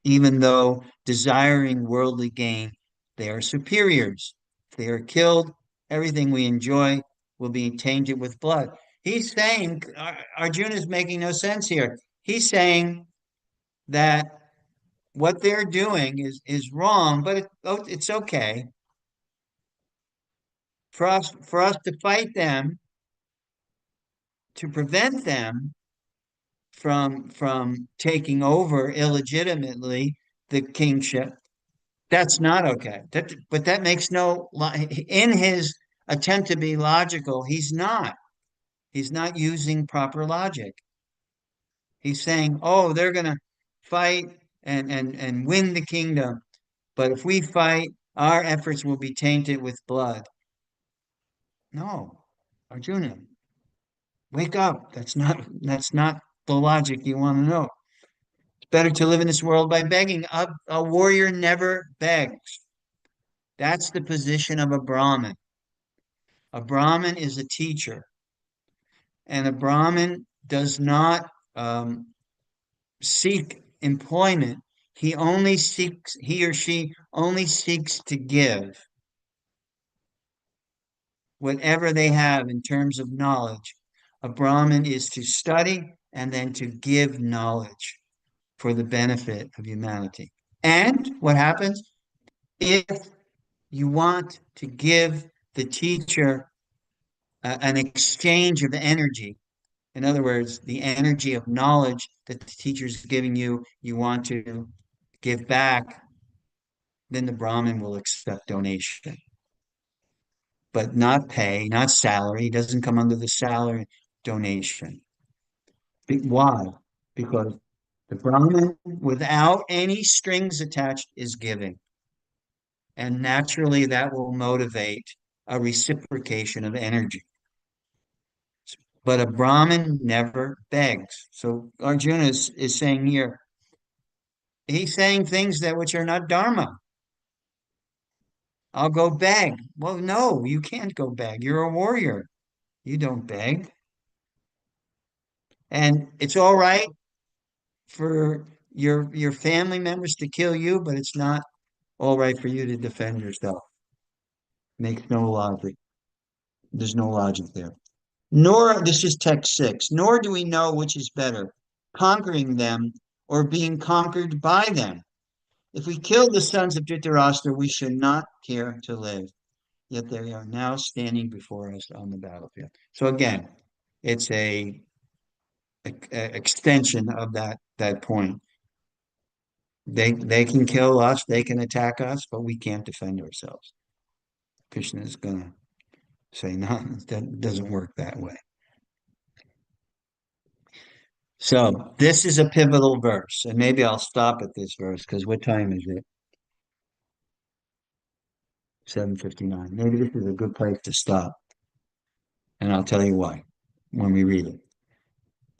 Even though desiring worldly gain, they are superiors. If they are killed, everything we enjoy will be tainted with blood. He's saying, Arjuna is making no sense here. He's saying that what they're doing is wrong, but it's okay for us to fight them, to prevent them from taking over illegitimately the kingship. That's not okay. But that makes no in his attempt to be logical, he's not. He's not using proper logic. He's saying, "Oh, they're going to fight and win the kingdom, but if we fight, our efforts will be tainted with blood." No, Arjuna, wake up. That's not the logic you want to know. It's better to live in this world by begging. A warrior never begs. That's the position of a Brahmin. A Brahmin is a teacher, and a Brahmin does not seek employment. He or she only seeks to give whatever they have in terms of knowledge. A Brahmin is to study and then to give knowledge for the benefit of humanity. And what happens if you want to give the teacher an exchange of energy? In other words, the energy of knowledge that the teacher is giving you, you want to give back, then the Brahmin will accept donation, but not pay, not salary. It doesn't come under the salary donation. Why? Because the Brahmin, without any strings attached, is giving. And naturally, that will motivate a reciprocation of energy. But a Brahmin never begs. So Arjuna is saying here, he's saying things that which are not dharma. I'll go beg. Well, no, you can't go beg. You're a warrior. You don't beg. And it's all right for your family members to kill you, but it's not all right for you to defend yourself. Makes no logic. There's no logic there. Nor, this is text 6, nor do we know which is better, conquering them or being conquered by them. If we kill the sons of Dhritarashtra, we should not care to live. Yet they are now standing before us on the battlefield. So again, it's a extension of that point. They can kill us, they can attack us, but we can't defend ourselves. Krishna is gonna say, no, that doesn't work that way. So this is a pivotal verse, and maybe I'll stop at this verse because what time is it? 7:59. Maybe this is a good place to stop, and I'll tell you why. when we read it.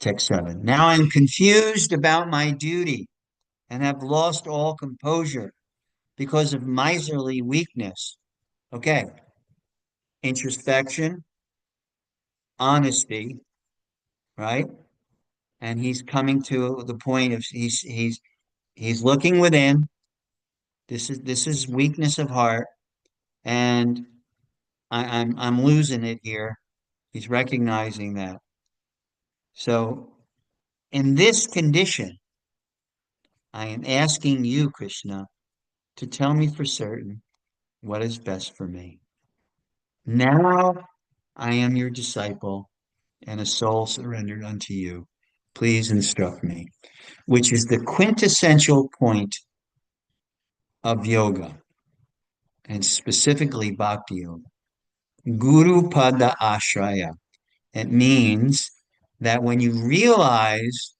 Text 7. Now I'm confused about my duty and have lost all composure because of miserly weakness. Okay, introspection, honesty, right? And he's coming to the point of he's looking within. This is weakness of heart, and I'm losing it here. He's recognizing that. So in this condition, I am asking you, Krishna, to tell me for certain what is best for me. Now I am your disciple and a soul surrendered unto you. Please instruct me, which is the quintessential point of yoga, and specifically bhakti yoga. Guru pada ashraya. It means that when you realize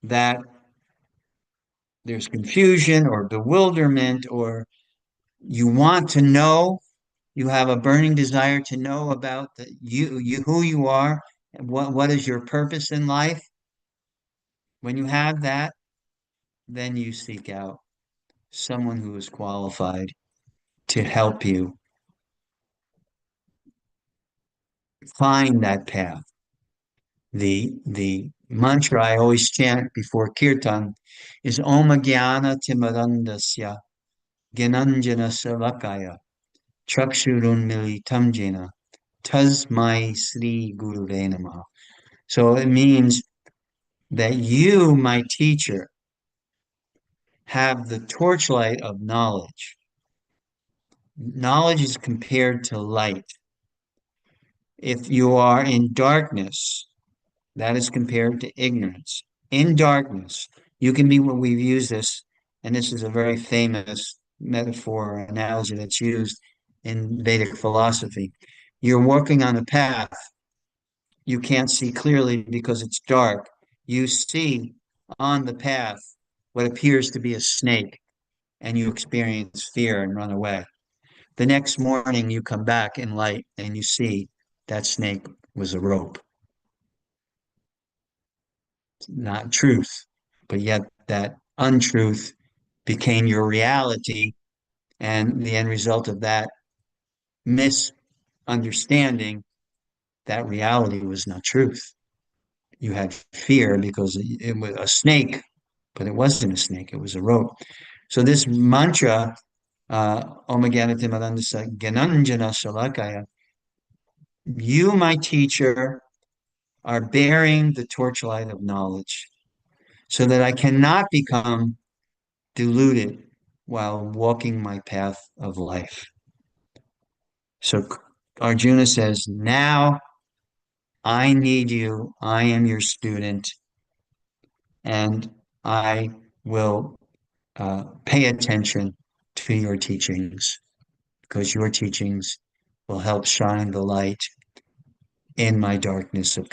that there's confusion or bewilderment, or you want to know, you have a burning desire to know about who you are, and what is your purpose in life. When you have that, then you seek out someone who is qualified to help you find that path. The mantra I always chant before kirtan is Om Jnana Timarandasya Gyananjana Savakaya Chakshurun Militam Jena Tasmai Sri Guruve Namaha. So it means that you, my teacher, have the torchlight of knowledge. Knowledge is compared to light. If you are in darkness, that is compared to ignorance. In darkness, you can be what we've used this, and this is a very famous metaphor or analogy that's used in Vedic philosophy. You're walking on a path, you can't see clearly because it's dark. You see on the path what appears to be a snake, and you experience fear and run away. The next morning, you come back in light and you see that snake was a rope, not truth. But yet, that untruth became your reality. And the end result of that misunderstanding, that reality was not truth. You had fear because it was a snake, but it wasn't a snake, it was a rope. So, this mantra, Om Gananjana Shalakaya, you, my teacher, are bearing the torchlight of knowledge so that I cannot become deluded while walking my path of life. So Arjuna says, now I need you. I am your student, and I will pay attention to your teachings because your teachings will help shine the light in my darkness of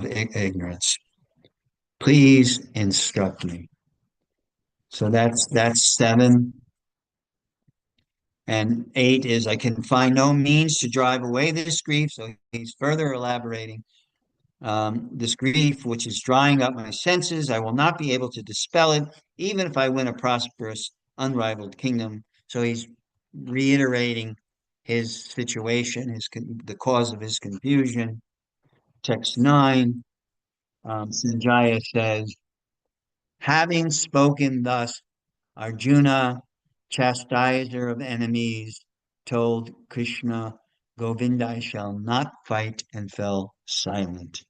ignorance. Please instruct me. So that's 7. And 8 is I can find no means to drive away this grief. So he's further elaborating this grief, which is drying up my senses. I will not be able to dispel it, even if I win a prosperous, unrivaled kingdom. So he's reiterating his situation, the cause of his confusion. Text 9, Sanjaya says, having spoken thus, Arjuna, chastiser of enemies, told Krishna, Govinda, I shall not fight, and fell silent.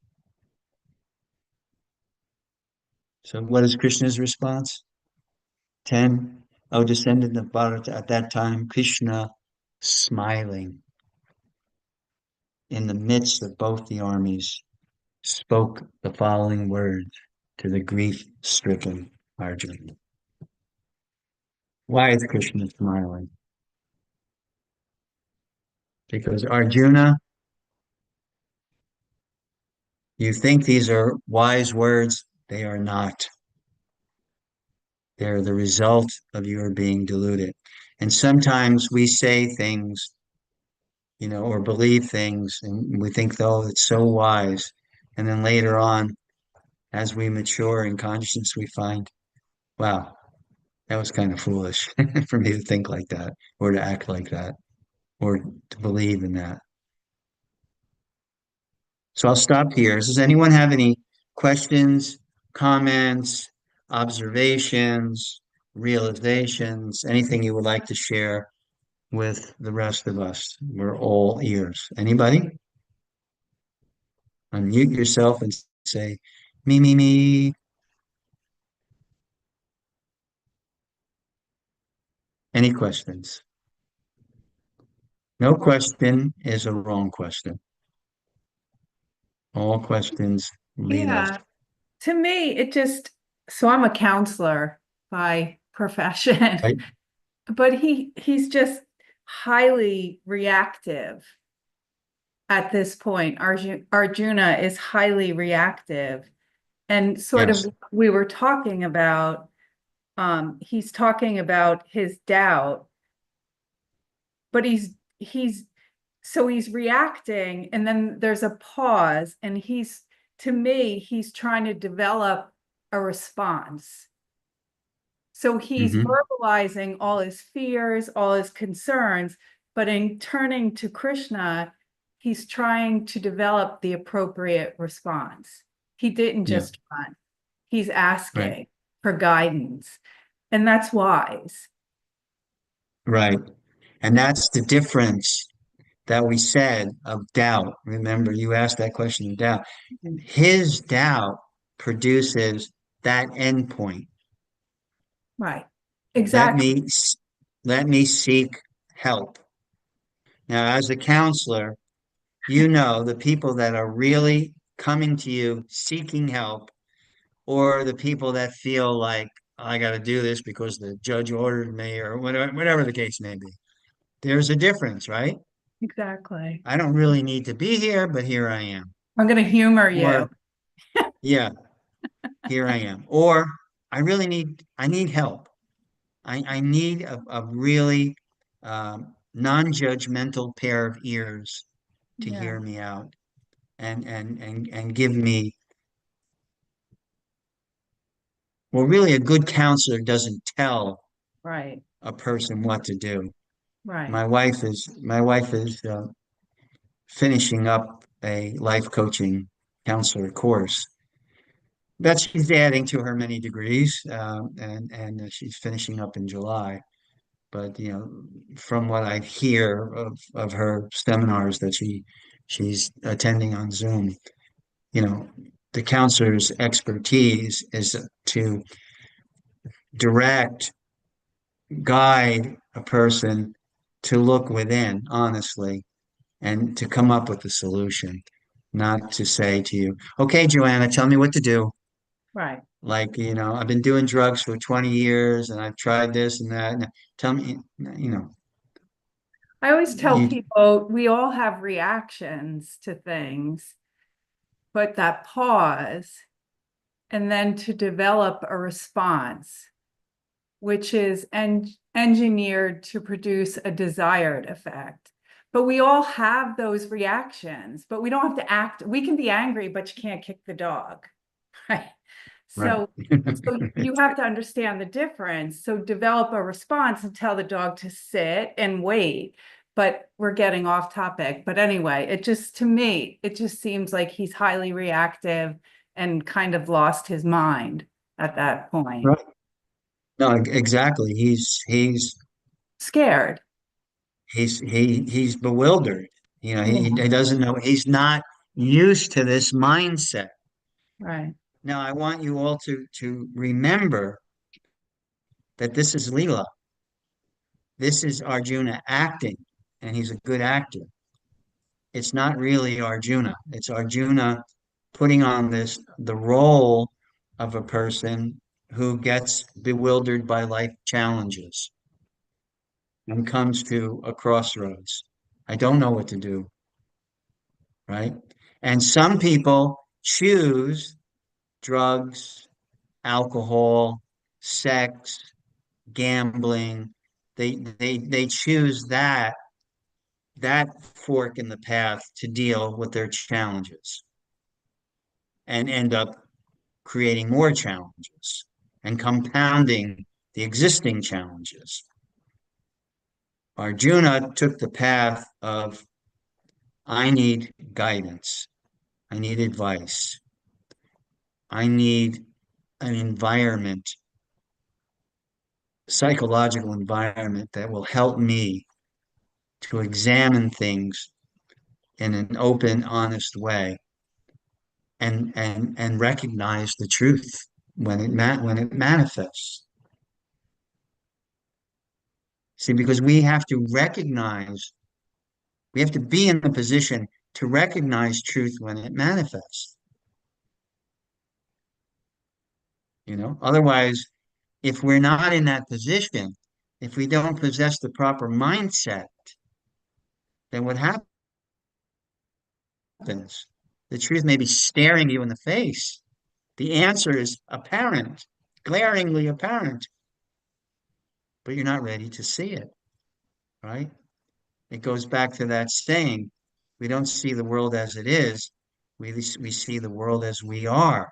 So, what is Krishna's response? 10. O descendant of Bharata, at that time, Krishna, smiling in the midst of both the armies, spoke the following words to the grief stricken Arjuna. Why is Krishna smiling? Because Arjuna, you think these are wise words, they are not. They're the result of your being deluded. And sometimes we say things or believe things, and we think, oh, it's so wise. And then later on, as we mature in consciousness, we find, wow, that was kind of foolish for me to think like that, or to act like that, or to believe in that. So I'll stop here. Does anyone have any questions, comments, observations, realizations, anything you would like to share with the rest of us? We're all ears. Anybody? Unmute yourself and say, me, me, me. Any questions? No question is a wrong question. All questions lead us. Yeah. To me, so I'm a counselor by profession, Right? but he's just highly reactive at this point. Arjuna is highly reactive. And sort of Yes. we were talking about, he's talking about his doubt, but he's reacting, and then there's a pause, and to me, he's trying to develop a response. So he's Hmm. verbalizing all his fears, all his concerns, but in turning to Krishna, he's trying to develop the appropriate response. He didn't Yeah. just run. He's Right. asking for guidance, and that's wise. Right. And that's the difference that we said of doubt. Remember, you asked that question of doubt. His doubt produces that endpoint. Right. Let Exactly. me let me seek help. Now, as a counselor, the people that are really coming to you seeking help, or the people that feel like I got to do this because the judge ordered me, or whatever the case may be. There's a difference, right? Exactly. I don't really need to be here, but here I am. I'm going to humor Or you. yeah, here I am. Or I need help. I need a really non-judgmental pair of ears to Yeah. hear me out and give me, well, really a good counselor doesn't tell Right. a person what to do. Right. My wife is finishing up a life coaching counselor course that she's adding to her many degrees, and she's finishing up in July. But from what I hear of her seminars that she's attending on Zoom, you know, the counselor's expertise is to direct, guide a person to look within honestly and to come up with a solution, not to say to you, okay, Joanna, tell me what to do. Right. Like, I've been doing drugs for 20 years and I've tried this and that. And tell me, I always tell you, people we all have reactions to things, but that pause and then to develop a response, which is engineered to produce a desired effect. But we all have those reactions, but we don't have to act. We can be angry, but you can't kick the dog, right? right. So you have to understand the difference. So develop a response and tell the dog to sit and wait. But we're getting off topic. But anyway, to me, it just seems like he's highly reactive and kind of lost his mind at that point. Right. No, exactly. Scared. He's bewildered. He Yeah. doesn't know. He's not used to this mindset. Right. Now, I want you all to remember that this is Leela. This is Arjuna acting, and he's a good actor. It's not really Arjuna. It's Arjuna putting on the role of a person who gets bewildered by life challenges and comes to a crossroads. I don't know what to do, right? And some people choose drugs, alcohol, sex, gambling. They choose that that fork in the path to deal with their challenges and end up creating more challenges and compounding the existing challenges. Arjuna took the path of, I need guidance, I need advice, I need an environment, psychological environment that will help me to examine things in an open, honest way and recognize the truth when it manifests. See, because we have to be in a position to recognize truth when it manifests. Otherwise, if we're not in that position, if we don't possess the proper mindset, then what happens? The truth may be staring you in the face. The answer is apparent, glaringly apparent, but you're not ready to see it, right? It goes back to that saying, we don't see the world as it is, we see the world as we are.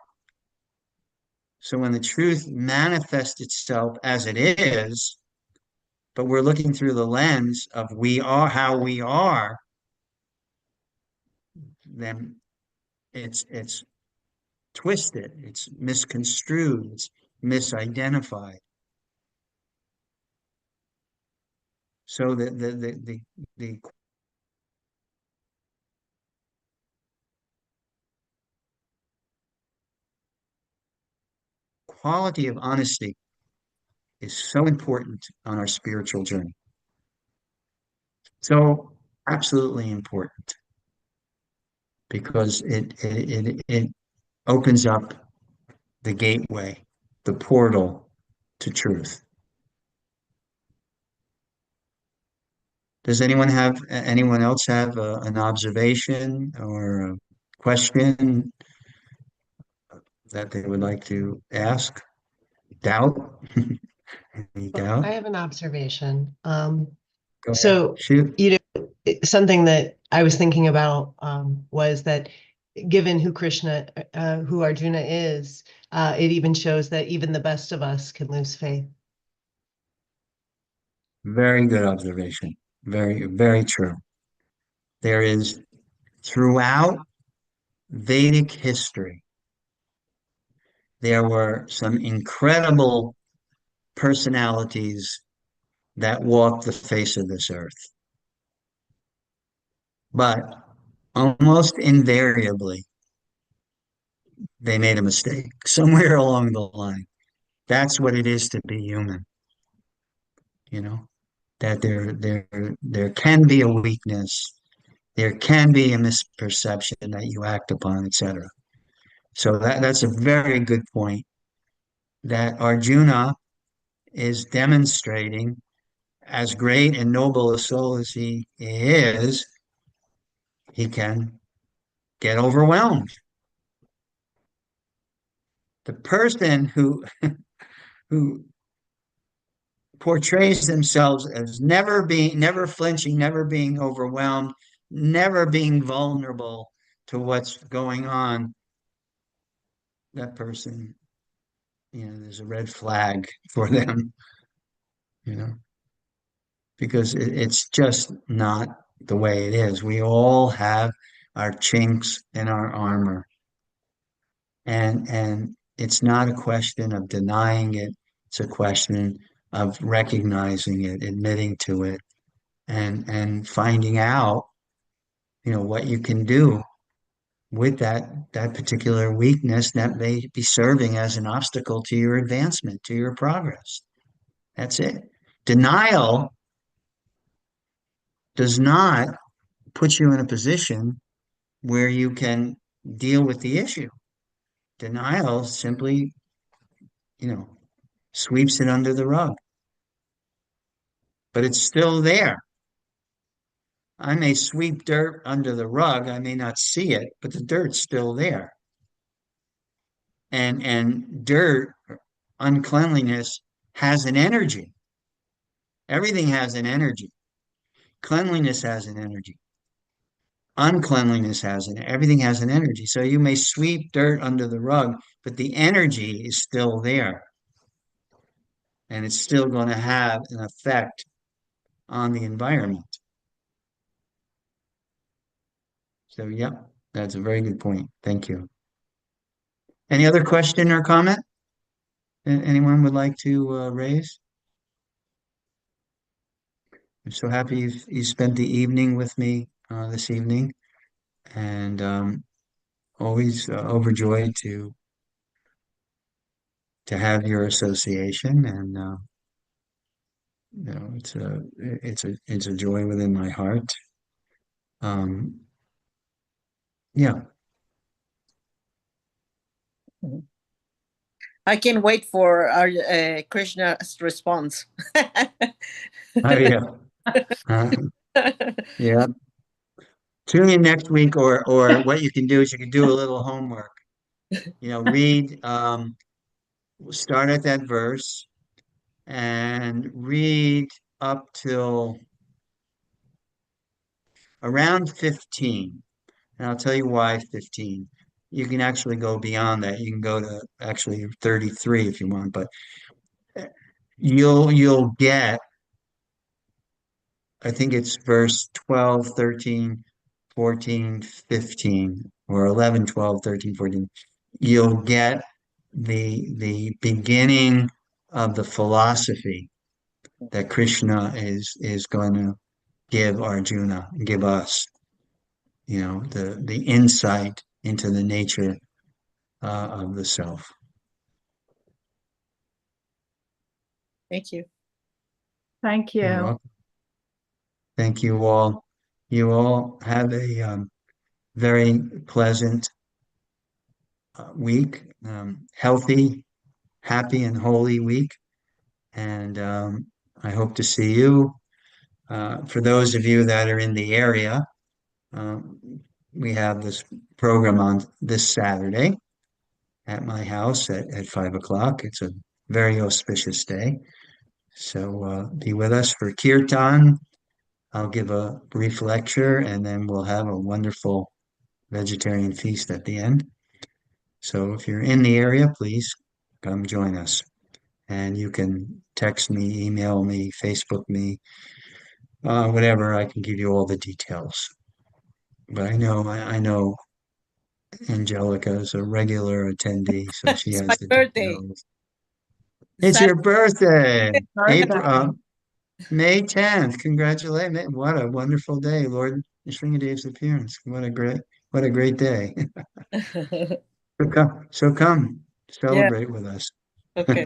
So when the truth manifests itself as it is, but we're looking through the lens of we are how we are, then it's twisted, it's misconstrued, it's misidentified. So the quality of honesty is so important on our spiritual journey. So absolutely important because it opens up the gateway, the portal to truth. Does anyone else have an observation or a question that they would like to ask? Doubt? Any Well, doubt? I have an observation. Go ahead. So, Shoot. something that I was thinking about was that given who Arjuna is, it even shows that even the best of us can lose faith. Very good observation. Very, very true. There is throughout Vedic history, there were some incredible personalities that walked the face of this earth. But almost invariably, they made a mistake somewhere along the line. That's what it is to be human, you know, that there can be a weakness, there can be a misperception that you act upon, etc. So that's a very good point that Arjuna is demonstrating as great and noble a soul as he is, he can get overwhelmed. The person who portrays themselves as never flinching, never being overwhelmed, never being vulnerable to what's going on, that person, there's a red flag for them, you know, because it's just not the way it is. We all have our chinks in our armor. And it's not a question of denying it. It's a question of recognizing it, admitting to it, and finding out, what you can do with that particular weakness that may be serving as an obstacle to your advancement, to your progress. That's it. Denial does not put you in a position where you can deal with the issue. Denial simply, you know, sweeps it under the rug, but it's still there. I may sweep dirt under the rug, I may not see it, but the dirt's still there. And dirt, uncleanliness has an energy. Everything has an energy. Cleanliness has an energy. Uncleanliness everything has an energy. So you may sweep dirt under the rug, but the energy is still there. And it's still going to have an effect on the environment. So, yeah, that's a very good point. Thank you. Any other question or comment? Anyone would like to raise? I'm so happy you spent the evening with me this evening, and always overjoyed to have your association, and it's a joy within my heart. Um, yeah. I can wait for our Krishna's response. Oh, yeah. Yeah. Tune in next week, or what you can do is you can do a little homework. Read, start at that verse and read up till around 15. And I'll tell you why 15. You can actually go beyond that. You can go to actually 33 if you want, but you'll get, I think it's verse 12, 13, 14, 15, or 11, 12, 13, 14. You'll get the beginning of the philosophy that Krishna is going to give Arjuna, give us, the insight into the nature of the self. Thank you. Thank You're you. welcome. Thank you all. You all have a very pleasant week, healthy, happy, and holy week. And I hope to see you. For those of you that are in the area, um, we have this program on this Saturday at my house at 5 o'clock. It's a very auspicious day. So be with us for Kirtan. I'll give a brief lecture and then we'll have a wonderful vegetarian feast at the end. So if you're in the area, please come join us. And you can text me, email me, Facebook me, whatever. I can give you all the details. But I know Angelica is a regular attendee, so she It's has my the birthday. details. It's your birthday, Birthday. April, May 10th. Congratulations. What a wonderful day, Lord Sringadev's appearance. What a great day. So come, Yeah. celebrate with us. Okay.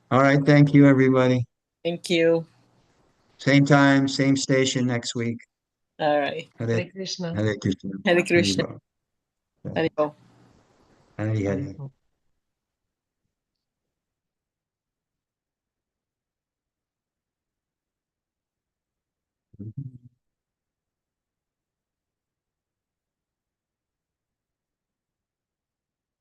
All right. Thank you, everybody. Thank you. Same time, same station next week. All right. Hare, Hare Krishna. Hare Krishna. Hare Krishna. Hare Hare Bo. Hare. Wonderful. Hare.